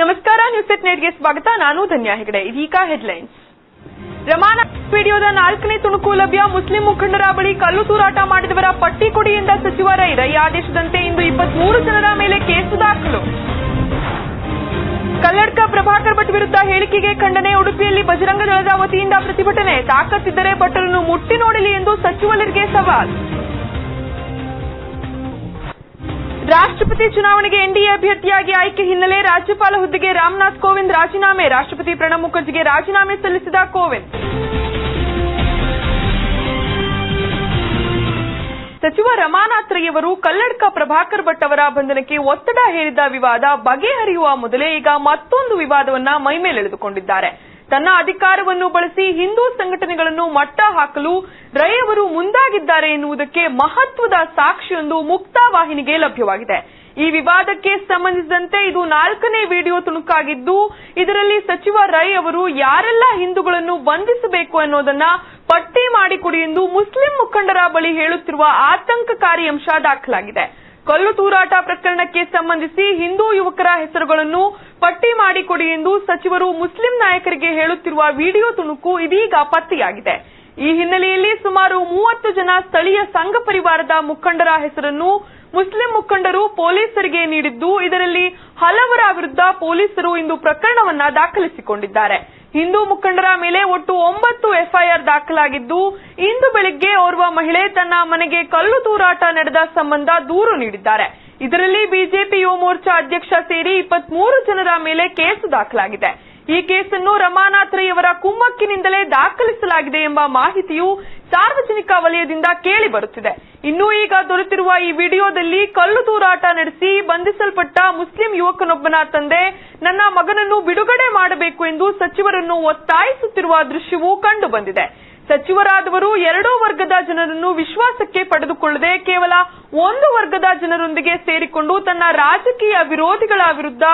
ನಮಸ್ಕಾರ, ನ್ಯೂಸ್ ಎಟ್ ನೈಟ್ಗೆ ಸ್ವಾಗತ. ನಾನು ಧನ್ಯಾ ಹೆಗಡೆ. ಇದೀಗ ಹೆಡ್ಲೈನ್ಸ್. ರಮಾನಾ ವಿಡಿಯೋದ 4ನೇ ತುಣುಕು ಲಭ್ಯ. ಮುಸ್ಲಿಂ ಮುಖಂಡರ ಬಳಿ ಕಲ್ಲು ತೂರಾಟ ಮಾಡಿದವರ ಪಟ್ಟಿ ಕೊಡಿ ಎಂದ ಸಚಿವ ರೈ ಆದೇಶದಂತೆ ಇಂದು 23 ಜನರ ಮೇಲೆ ಕೇಸು ದಾಖಲು. ಕಲ್ಲಡ್ಕ ಪ್ರಭಾಕರ್ ಭಟ್ ವಿರುದ್ಧ ಹೇಳಿಕೆಗೆ ಖಂಡನೆ. ಉಡುಪಿಯಲ್ಲಿ ಬಜರಂಗ ದಳದ ವತಿಯಿಂದ ಪ್ರತಿಭಟನೆ. ತಾಕತ್ತಿದ್ದರೆ ಭಟ್ಟರನ್ನು ಮುಟ್ಟಿ ನೋಡಲಿ ಎಂದು ಸಚಿವರಿಗೆ ಸವಾಲ್. ರಾಷ್ಟ್ರಪತಿ ಚುನಾವಣೆಗೆ ಎನ್ಡಿಎ ಅಭ್ಯರ್ಥಿಯಾಗಿ ಆಯ್ಕೆ ಹಿನ್ನೆಲೆ ರಾಜ್ಯಪಾಲ ಹುದ್ದೆಗೆ ರಾಮನಾಥ್ ಕೋವಿಂದ್ ರಾಜೀನಾಮೆ. ರಾಷ್ಟ್ರಪತಿ ಪ್ರಣಬ್ ಮುಖರ್ಜಿಗೆ ರಾಜೀನಾಮೆ ಸಲ್ಲಿಸಿದ ಕೋವಿಂದ್. ಸಚಿವ ರಮಾನಾಥ್ ರೈ ಅವರು ಕಲ್ಲಡ್ಕ ಪ್ರಭಾಕರ್ ಭಟ್ ಅವರ ಬಂಧನಕ್ಕೆ ಒತ್ತಡ ಹೇರಿದ್ದ ವಿವಾದ ಬಗೆಹರಿಯುವ ಮೊದಲೇ ಈಗ ಮತ್ತೊಂದು ವಿವಾದವನ್ನ ಮೈಮೇಲೆಳೆದುಕೊಂಡಿದ್ದಾರೆ. ತನ್ನ ಅಧಿಕಾರವನ್ನು ಬಳಸಿ ಹಿಂದೂ ಸಂಘಟನೆಗಳನ್ನು ಮಟ್ಟ ಹಾಕಲು ರೈ ಅವರು ಮುಂದಾಗಿದ್ದಾರೆ ಎನ್ನುವುದಕ್ಕೆ ಮಹತ್ವದ ಸಾಕ್ಷಿಯೊಂದು ಮುಕ್ತವಾಹಿನಿಗೆ ಲಭ್ಯವಾಗಿದೆ. ಈ ವಿವಾದಕ್ಕೆ ಸಂಬಂಧಿಸಿದಂತೆ ಇದು 4ನೇ ವಿಡಿಯೋ ತುಣುಕಾಗಿದ್ದು, ಇದರಲ್ಲಿ ಸಚಿವ ರೈ ಅವರು ಯಾರೆಲ್ಲ ಹಿಂದೂಗಳನ್ನು ಬಂಧಿಸಬೇಕು ಅನ್ನೋದನ್ನ ಪಟ್ಟಿ ಮಾಡಿಕೊಡಿ ಎಂದು ಮುಸ್ಲಿಂ ಮುಖಂಡರ ಬಳಿ ಹೇಳುತ್ತಿರುವ ಆತಂಕಕಾರಿ ಅಂಶ ದಾಖಲಾಗಿದೆ. ಕಲ್ಲು ತೂರಾಟ ಪ್ರಕರಣಕ್ಕೆ ಸಂಬಂಧಿಸಿ ಹಿಂದೂ ಯುವಕರ ಹೆಸರುಗಳನ್ನು ಪಟ್ಟಿ ಮಾಡಿಕೊಡಿ ಎಂದು ಸಚಿವರು ಮುಸ್ಲಿಂ ನಾಯಕರಿಗೆ ಹೇಳುತ್ತಿರುವ ವಿಡಿಯೋ ತುಣುಕು ಇದೀಗ ಪತ್ತೆಯಾಗಿದೆ. ಈ ಹಿನ್ನೆಲೆಯಲ್ಲಿ ಸುಮಾರು 30 ಜನ ಸ್ಥಳೀಯ ಸಂಘ ಪರಿವಾರದ ಮುಖಂಡರ ಹೆಸರನ್ನು ಮುಸ್ಲಿಂ ಮುಖಂಡರು ಪೊಲೀಸರಿಗೆ ನೀಡಿದ್ದು, ಇದರಲ್ಲಿ ಹಲವರ ವಿರುದ್ಧ ಪೊಲೀಸರು ಇಂದು ಪ್ರಕರಣವನ್ನ ದಾಖಲಿಸಿಕೊಂಡಿದ್ದಾರೆ. ಹಿಂದೂ ಮುಖಂಡರ ಮೇಲೆ ಒಟ್ಟು 9 ಎಫ್ಐಆರ್ ದಾಖಲಾಗಿದ್ದು, ಇಂದು ಬೆಳಿಗ್ಗೆ ಓರ್ವ ಮಹಿಳೆ ತನ್ನ ಮನೆಗೆ ಕಲ್ಲು ತೂರಾಟ ನಡೆದ ಸಂಬಂಧ ದೂರು ನೀಡಿದ್ದಾರೆ. ಇದರಲ್ಲಿ ಬಿಜೆಪಿ ಯುವ ಮೋರ್ಚಾ ಅಧ್ಯಕ್ಷ ಸೇರಿ 23 ಜನರ ಮೇಲೆ ಕೇಸು ದಾಖಲಾಗಿದೆ. ಈ ಕೇಸನ್ನು ರಮಾನಾಥ್ ರೈ ಅವರ ಕುಮ್ಮಕ್ಕಿನಿಂದಲೇ ದಾಖಲಿಸಲಾಗಿದೆ ಎಂಬ ಮಾಹಿತಿಯು ಸಾರ್ವಜನಿಕ ವಲಯದಿಂದ ಕೇಳಿ ಬರುತ್ತಿದೆ. ಇನ್ನು ಈಗ ದೊರೆತಿರುವ ಈ ವಿಡಿಯೋದಲ್ಲಿ ಕಲ್ಲು ತೂರಾಟ ನಡೆಸಿ ಬಂಧಿಸಲ್ಪಟ್ಟ ಮುಸ್ಲಿಂ ಯುವಕನೊಬ್ಬನ ತಂದೆ ನನ್ನ ಮಗನನ್ನು ಬಿಡುಗಡೆ ಮಾಡಬೇಕು ಎಂದು ಸಚಿವರನ್ನು ಒತ್ತಾಯಿಸುತ್ತಿರುವ ದೃಶ್ಯವೂ ಕಂಡು ಬಂದಿದೆ. ಸಚಿವರಾದವರು 2 ವರ್ಗದ ಜನರನ್ನು ವಿಶ್ವಾಸಕ್ಕೆ ಪಡೆದುಕೊಳ್ಳದೆ ಕೇವಲ ಒಂದು ವರ್ಗದ ಜನರೊಂದಿಗೆ ಸೇರಿಕೊಂಡು ತನ್ನ ರಾಜಕೀಯ ವಿರೋಧಿಗಳ ವಿರುದ್ಧ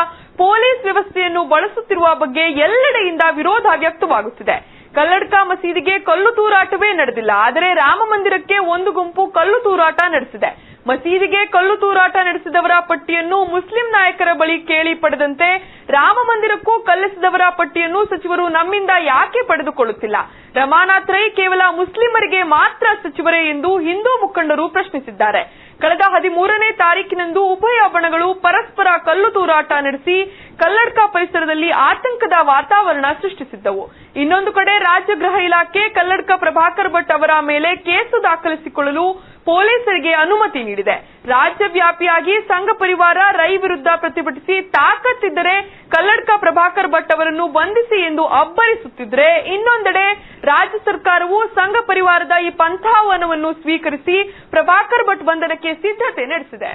ಪೊಲೀಸ್ ವ್ಯವಸ್ಥೆಯನ್ನು ಬಳಸುತ್ತಿರುವ ಬಗ್ಗೆ ಎಲ್ಲೆಡೆಯಿಂದ ವಿರೋಧ ವ್ಯಕ್ತವಾಗುತ್ತಿದೆ. ಕಲ್ಲಡ್ಕ ಮಸೀದಿಗೆ ಕಲ್ಲು ತೂರಾಟವೇ ನಡೆದಿಲ್ಲ, ಆದರೆ ರಾಮ ಮಂದಿರಕ್ಕೆ ಒಂದು ಗುಂಪು ಕಲ್ಲು ತೂರಾಟ ನಡೆಸಿದೆ. ಮಸೀದಿಗೆ ಕಲ್ಲು ತೂರಾಟ ನಡೆಸಿದವರ ಪಟ್ಟಿಯನ್ನು ಮುಸ್ಲಿಂ ನಾಯಕರ ಬಳಿ ಕೇಳಿ ಪಡೆದಂತೆ ರಾಮ ಮಂದಿರಕ್ಕೂ ಕಲ್ಲೆಸೆದವರ ಪಟ್ಟಿಯನ್ನು ಸಚಿವರು ನಮ್ಮಿಂದ ಯಾಕೆ ಪಡೆದುಕೊಳ್ಳುತ್ತಿಲ್ಲ? ರಮಾನಾಥ್ ರೈ ಕೇವಲ ಮುಸ್ಲಿಮರಿಗೆ ಮಾತ್ರ ಸಚಿವರೇ ಎಂದು ಹಿಂದೂ ಮುಖಂಡರು ಪ್ರಶ್ನಿಸಿದ್ದಾರೆ. ಕಳೆದ 13ನೇ ತಾರೀಕಿನಂದು ಉಭಯ ಬಣಗಳು ಪರಸ್ಪರ ಕಲ್ಲು ತೂರಾಟ ನಡೆಸಿ ಕಲ್ಲಡ್ಕ ಪರಿಸರದಲ್ಲಿ ಆತಂಕದ ವಾತಾವರಣ ಸೃಷ್ಟಿಸಿದ್ದವು. ಇನ್ನೊಂದು ಕಡೆ ರಾಜ್ಯ ಗೃಹ ಇಲಾಖೆ ಕಲ್ಲಡ್ಕ ಪ್ರಭಾಕರ್ ಭಟ್ ಅವರ ಮೇಲೆ ಕೇಸು ದಾಖಲಿಸಿಕೊಳ್ಳಲು ಪೊಲೀಸರಿಗೆ ಅನುಮತಿ ನೀಡಿದೆ. ರಾಜ್ಯವ್ಯಾಪಿಯಾಗಿ ಸಂಘ ಪರಿವಾರ ರೈ ವಿರುದ್ಧ ಪ್ರತಿಭಟಿಸಿ ತಾಕತ್ತಿದ್ದರೆ ಕಲ್ಲಡ್ಕ ಪ್ರಭಾಕರ್ ಭಟ್ ಅವರನ್ನು ಬಂಧಿಸಿ ಎಂದು ಅಬ್ಬರಿಸುತ್ತಿದ್ರೆ, ಇನ್ನೊಂದೆಡೆ ರಾಜ್ಯ ಸರ್ಕಾರವು ಸಂಘ ಪರಿವಾರದ ಈ ಪಂಥಾಹ್ವಾನವನ್ನು ಸ್ವೀಕರಿಸಿ ಪ್ರಭಾಕರ್ ಭಟ್ ಬಂಧನಕ್ಕೆ ಸಿದ್ಧತೆ ನಡೆಸಿದೆ.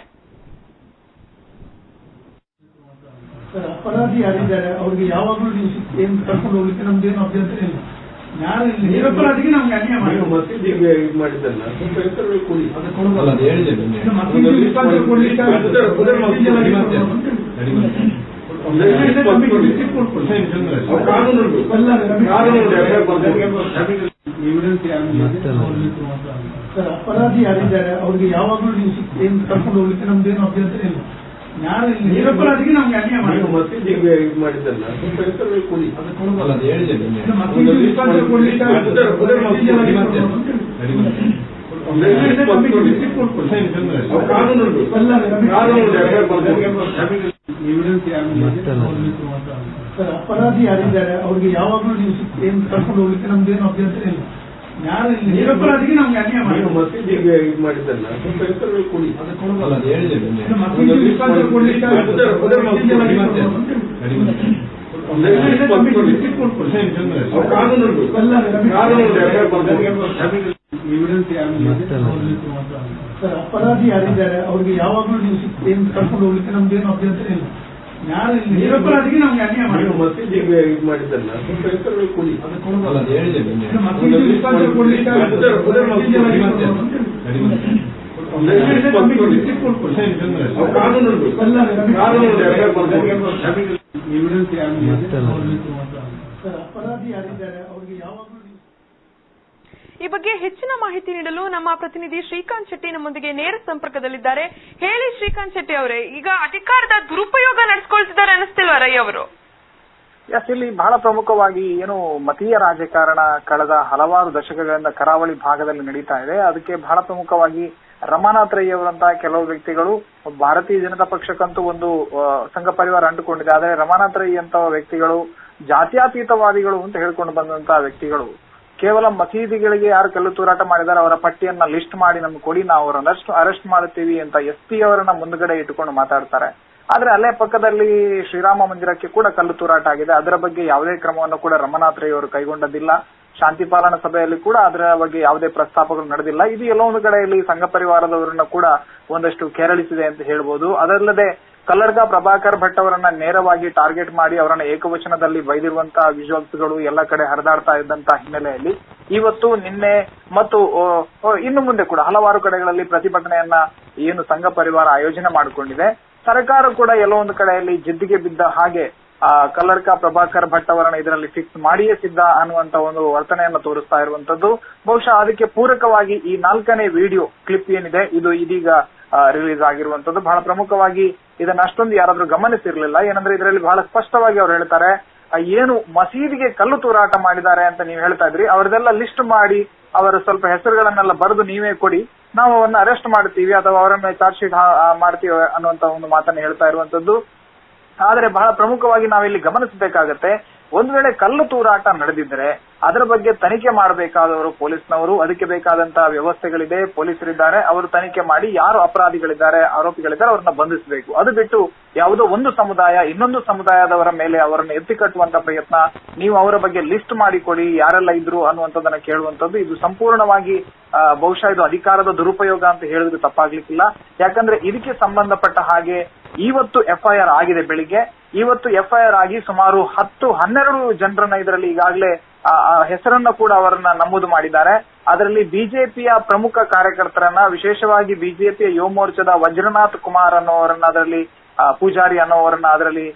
ಅಪರಾಧಿ ಯಾರಿದ್ದಾರೆ ಅವರಿಗೆ ಯಾವಾಗಲೂ ನೀವು ಏನು ಕರ್ಕೊಂಡು ಹೋಗ್ಲಿಕ್ಕೆ ನಮ್ದೇನು ಅಭ್ಯಂತರ ಇಲ್ಲ. ನಿರಪರಾಧಿಗೆ ನಮ್ಗೆ ಅನ್ಯಾಯ ಮಾಡಿ ಮಸೀದಿಗೆ ಇದು ಮಾಡಿದ್ದಲ್ಲ ಸ್ವಲ್ಪ ಹೆಸರುಗಳು ಕೊಡಿ, ಅದು ಕೊಡೋದಲ್ಲ ಅಪರಾಧಿ ಯಾರಿದ್ದಾರೆ ಅವರಿಗೆ ಯಾವಾಗಲೂ ನೀವು ಏನು ಕರ್ಕೊಂಡು ಹೋಗ್ಲಿಕ್ಕೆ ನಮ್ದೇನು ಅಭ್ಯಂತರ ಇಲ್ಲ. ನಿರಪರಾಧಿಗೆ ನಮ್ಗೆ ಅನ್ಯಾಯ ಮಾಡಿ ಮಸೀದಿಗೆ ಇದು ಮಾಡಿದ್ದಲ್ಲ ಸ್ವಲ್ಪ ಹೆಸರುಗಳು ಕೊಡಿ, ಅದು ಕೊಡೋದಲ್ಲ ಅಪರಾಧಿ ಯಾರಿದ್ದಾರೆ ಅವರಿಗೆ ಯಾವಾಗಲೂ ನೀವು ಏನು ಕರ್ಕೊಂಡು ಹೋಗ್ಲಿಕ್ಕೆ ನಮ್ದೇನು ಅಭ್ಯಂತರ ಇಲ್ಲ. ನಿರಪರಾಧಿಗೆ ನಮ್ಗೆ ಅನ್ಯಾಯ ಮಾಡಿ ಮಸೀದಿಗೆ ಇದು ಮಾಡಿದ್ದಲ್ಲ ಸ್ವಲ್ಪ ಹೆಸರುಗಳು ಕೊಡಿ, ಅದು ಕೊಡೋದಲ್ಲ ಅಪರಾಧಿ ಯಾರಿದ್ದಾರೆ ಅವರಿಗೆ ಯಾವಾಗಲೂ ನೀವು ಏನು ಕರ್ಕೊಂಡು ಹೋಗ್ಲಿಕ್ಕೆ ನಮ್ದೇನು ಅಭ್ಯಂತರ ಇಲ್ಲ. ನಿರಪರಾಧಿಗೆ ನಮ್ಗೆ ಅನ್ಯಾಯ ಮಾಡಿ ಮಸೀದಿಗೆ ಇದು ಮಾಡಿದ್ದಲ್ಲ ಸ್ವಲ್ಪ ಹೆಸರುಗಳು ಕೊಡಿ, ಅದು ಕೊಡೋದಲ್ಲ ಅಪರಾಧಿ ಯಾರಿದ್ದಾರೆ ಅವರಿಗೆ ಯಾವಾಗಲೂ ಈ ಬಗ್ಗೆ ಹೆಚ್ಚಿನ ಮಾಹಿತಿ ನೀಡಲು ನಮ್ಮ ಪ್ರತಿನಿಧಿ ಶ್ರೀಕಾಂತ್ ಶೆಟ್ಟಿ ನಮ್ಮೊಂದಿಗೆ ನೇರ ಸಂಪರ್ಕದಲ್ಲಿದ್ದಾರೆ. ಹೇಳಿ ಶ್ರೀಕಾಂತ್ ಶೆಟ್ಟಿ ಅವರೇ, ಈಗ ಅಧಿಕಾರದ ದುರುಪಯೋಗ ನಡೆಸಿಕೊಳ್ತಿದ್ದಾರೆ ಅನ್ನಿಸ್ತಿಲ್ವಾ ರೈ ಅವರು? ಇಲ್ಲಿ ಬಹಳ ಪ್ರಮುಖವಾಗಿ ಏನು ಮತೀಯ ರಾಜಕಾರಣ ಕಳೆದ ಹಲವಾರು ದಶಕಗಳಿಂದ ಕರಾವಳಿ ಭಾಗದಲ್ಲಿ ನಡೀತಾ ಇದೆ. ಅದಕ್ಕೆ ಬಹಳ ಪ್ರಮುಖವಾಗಿ ರಮಾನಾಥ್ ರೈ ಅವರಂತಹ ಕೆಲವು ವ್ಯಕ್ತಿಗಳು ಭಾರತೀಯ ಜನತಾ ಪಕ್ಷಕ್ಕಂತೂ ಒಂದು ಸಂಘ ಪರಿವಾರ ಅಂಟುಕೊಂಡಿದೆ. ಆದರೆ ರಮಾನಾಥ್ ರೈ ಅಂತ ವ್ಯಕ್ತಿಗಳು ಜಾತ್ಯತೀತವಾದಿಗಳು ಅಂತ ಹೇಳ್ಕೊಂಡು ಬಂದಂತಹ ವ್ಯಕ್ತಿಗಳು ಕೇವಲ ಮಸೀದಿಗಳಿಗೆ ಯಾರು ಕಲ್ಲು ತೂರಾಟ ಮಾಡಿದ್ದಾರೆ ಅವರ ಪಟ್ಟಿಯನ್ನ ಲಿಸ್ಟ್ ಮಾಡಿ ನಮ್ಗೆ ಕೊಡಿ, ನಾವು ಅವರನ್ನ ಅರೆಸ್ಟ್ ಮಾಡುತ್ತೀವಿ ಅಂತ SP ಅವರನ್ನ ಮುಂದ್ಗಡೆ ಇಟ್ಟುಕೊಂಡು ಮಾತಾಡ್ತಾರೆ. ಆದ್ರೆ ಅಲ್ಲೇ ಪಕ್ಕದಲ್ಲಿ ಶ್ರೀರಾಮ ಮಂದಿರಕ್ಕೆ ಕೂಡ ಕಲ್ಲು ತೂರಾಟ ಆಗಿದೆ. ಅದರ ಬಗ್ಗೆ ಯಾವುದೇ ಕ್ರಮವನ್ನು ಕೂಡ ರಮಾನಾಥ್ ರೈ ಅವರು ಕೈಗೊಂಡದಿಲ್ಲ. ಶಾಂತಿ ಪಾಲನಾ ಸಭೆಯಲ್ಲಿ ಕೂಡ ಅದರ ಬಗ್ಗೆ ಯಾವುದೇ ಪ್ರಸ್ತಾಪಗಳು ನಡೆದಿಲ್ಲ. ಇದು ಎಲ್ಲೋ ಒಂದು ಕಡೆಯಲ್ಲಿ ಸಂಘ ಪರಿವಾರದವರನ್ನ ಕೂಡ ಒಂದಷ್ಟು ಕೆರಳಿಸಿದೆ ಅಂತ ಹೇಳ್ಬೋದು. ಅದಲ್ಲದೆ ಕಲ್ಲಡ್ಕ ಪ್ರಭಾಕರ್ ಭಟ್ ಅವರನ್ನ ನೇರವಾಗಿ ಟಾರ್ಗೆಟ್ ಮಾಡಿ ಅವರನ್ನ ಏಕವಚನದಲ್ಲಿ ಬೈದಿರುವಂತಹ ವಿಜುವಲ್ಸ್ಗಳು ಎಲ್ಲ ಕಡೆ ಹರಿದಾಡ್ತಾ ಇದ್ದಂತಹ ಹಿನ್ನೆಲೆಯಲ್ಲಿ ಇವತ್ತು ನಿನ್ನೆ ಮತ್ತು ಇನ್ನು ಮುಂದೆ ಕೂಡ ಹಲವಾರು ಕಡೆಗಳಲ್ಲಿ ಪ್ರತಿಭಟನೆಯನ್ನ ಏನು ಸಂಘ ಪರಿವಾರ ಆಯೋಜನೆ ಮಾಡಿಕೊಂಡಿದೆ. ಸರ್ಕಾರ ಕೂಡ ಎಲ್ಲೋ ಒಂದು ಕಡೆಯಲ್ಲಿ ಜಿದ್ದಿಗೆ ಬಿದ್ದ ಹಾಗೆ ಕಲ್ಲಡ್ಕ ಪ್ರಭಾಕರ್ ಭಟ್ ಅವರನ್ನ ಇದರಲ್ಲಿ ಫಿಕ್ಸ್ ಮಾಡಿಯೇ ಸಿದ್ಧ ಅನ್ನುವಂತ ಒಂದು ವರ್ತನೆಯನ್ನ ತೋರಿಸ್ತಾ ಇರುವಂತದ್ದು. ಬಹುಶಃ ಅದಕ್ಕೆ ಪೂರಕವಾಗಿ ಈ 4ನೇ ವಿಡಿಯೋ ಕ್ಲಿಪ್ ಏನಿದೆ ಇದು ಇದೀಗ ರಿಲೀಸ್ ಆಗಿರುವಂತದ್ದು. ಬಹಳ ಪ್ರಮುಖವಾಗಿ ಇದನ್ನ ಅಷ್ಟೊಂದು ಯಾರಾದ್ರೂ ಗಮನಿಸಿರ್ಲಿಲ್ಲ. ಏನಂದ್ರೆ ಇದರಲ್ಲಿ ಬಹಳ ಸ್ಪಷ್ಟವಾಗಿ ಅವ್ರು ಹೇಳ್ತಾರೆ, ಏನು ಮಸೀದಿಗೆ ಕಲ್ಲು ತೂರಾಟ ಮಾಡಿದ್ದಾರೆ ಅಂತ ನೀವು ಹೇಳ್ತಾ ಇದ್ರಿ, ಅವರದೆಲ್ಲ ಲಿಸ್ಟ್ ಮಾಡಿ ಅವರ ಸ್ವಲ್ಪ ಹೆಸರುಗಳನ್ನೆಲ್ಲ ಬರೆದು ನೀವೇ ಕೊಡಿ, ನಾವು ಅವನ್ನ ಅರೆಸ್ಟ್ ಮಾಡ್ತೀವಿ ಅಥವಾ ಅವರನ್ನ ಚಾರ್ಜ್ ಶೀಟ್ ಮಾಡ್ತೀವಿ ಅನ್ನುವಂತ ಒಂದು ಮಾತನ್ನ ಹೇಳ್ತಾ ಇರುವಂತದ್ದು. ಆದ್ರೆ ಬಹಳ ಪ್ರಮುಖವಾಗಿ ನಾವಿಲ್ಲಿ ಗಮನಿಸಬೇಕಾಗತ್ತೆ, ಒಂದ್ ವೇಳೆ ಕಲ್ಲು ತೂರಾಟ ನಡೆದಿದ್ರೆ ಅದರ ಬಗ್ಗೆ ತನಿಖೆ ಮಾಡಬೇಕಾದವರು ಪೊಲೀಸ್ನವರು, ಅದಕ್ಕೆ ಬೇಕಾದಂತಹ ವ್ಯವಸ್ಥೆಗಳಿದೆ, ಪೊಲೀಸರಿದ್ದಾರೆ, ಅವರು ತನಿಖೆ ಮಾಡಿ ಯಾರು ಅಪರಾಧಿಗಳಿದ್ದಾರೆ, ಆರೋಪಿಗಳಿದ್ದಾರೆ ಅವ್ರನ್ನ ಬಂಧಿಸಬೇಕು. ಅದು ಬಿಟ್ಟು ಯಾವುದೋ ಒಂದು ಸಮುದಾಯ ಇನ್ನೊಂದು ಸಮುದಾಯದವರ ಮೇಲೆ ಅವರನ್ನು ಎತ್ತಿ ಕಟ್ಟುವಂತ ಪ್ರಯತ್ನ, ನೀವು ಅವರ ಬಗ್ಗೆ ಲಿಸ್ಟ್ ಮಾಡಿಕೊಡಿ ಯಾರೆಲ್ಲ ಇದ್ರು ಅನ್ನುವಂಥದ್ದನ್ನ ಕೇಳುವಂತದ್ದು, ಇದು ಸಂಪೂರ್ಣವಾಗಿ ಬಹುಶಃ ಇದು ಅಧಿಕಾರದ ದುರುಪಯೋಗ ಅಂತ ಹೇಳಿದ್ರೆ ತಪ್ಪಾಗ್ಲಿಕ್ಕಿಲ್ಲ. ಯಾಕಂದ್ರೆ ಇದಕ್ಕೆ ಸಂಬಂಧಪಟ್ಟ ಹಾಗೆ ಇವತ್ತು FIR ಆಗಿದೆ. ಬೆಳಿಗ್ಗೆ ಇವತ್ತು FIR ಆಗಿ ಸುಮಾರು 10-12 ಜನರನ್ನ ಇದರಲ್ಲಿ ಈಗಾಗಲೇ ಹೆಸರನ್ನ ಕೂಡ ಅವರನ್ನ ನಮೂದು ಮಾಡಿದ್ದಾರೆ. ಅದರಲ್ಲಿ ಬಿಜೆಪಿಯ ಪ್ರಮುಖ ಕಾರ್ಯಕರ್ತರನ್ನ, ವಿಶೇಷವಾಗಿ ಬಿಜೆಪಿಯ ಯುವ ಮೋರ್ಚಾದ ವಜ್ರನಾಥ್ ಕುಮಾರ್ ಅನ್ನೋವರನ್ನ, ಅದರಲ್ಲಿ ಪೂಜಾರಿ ಅನ್ನೋವರನ್ನ ಅದರಲ್ಲಿ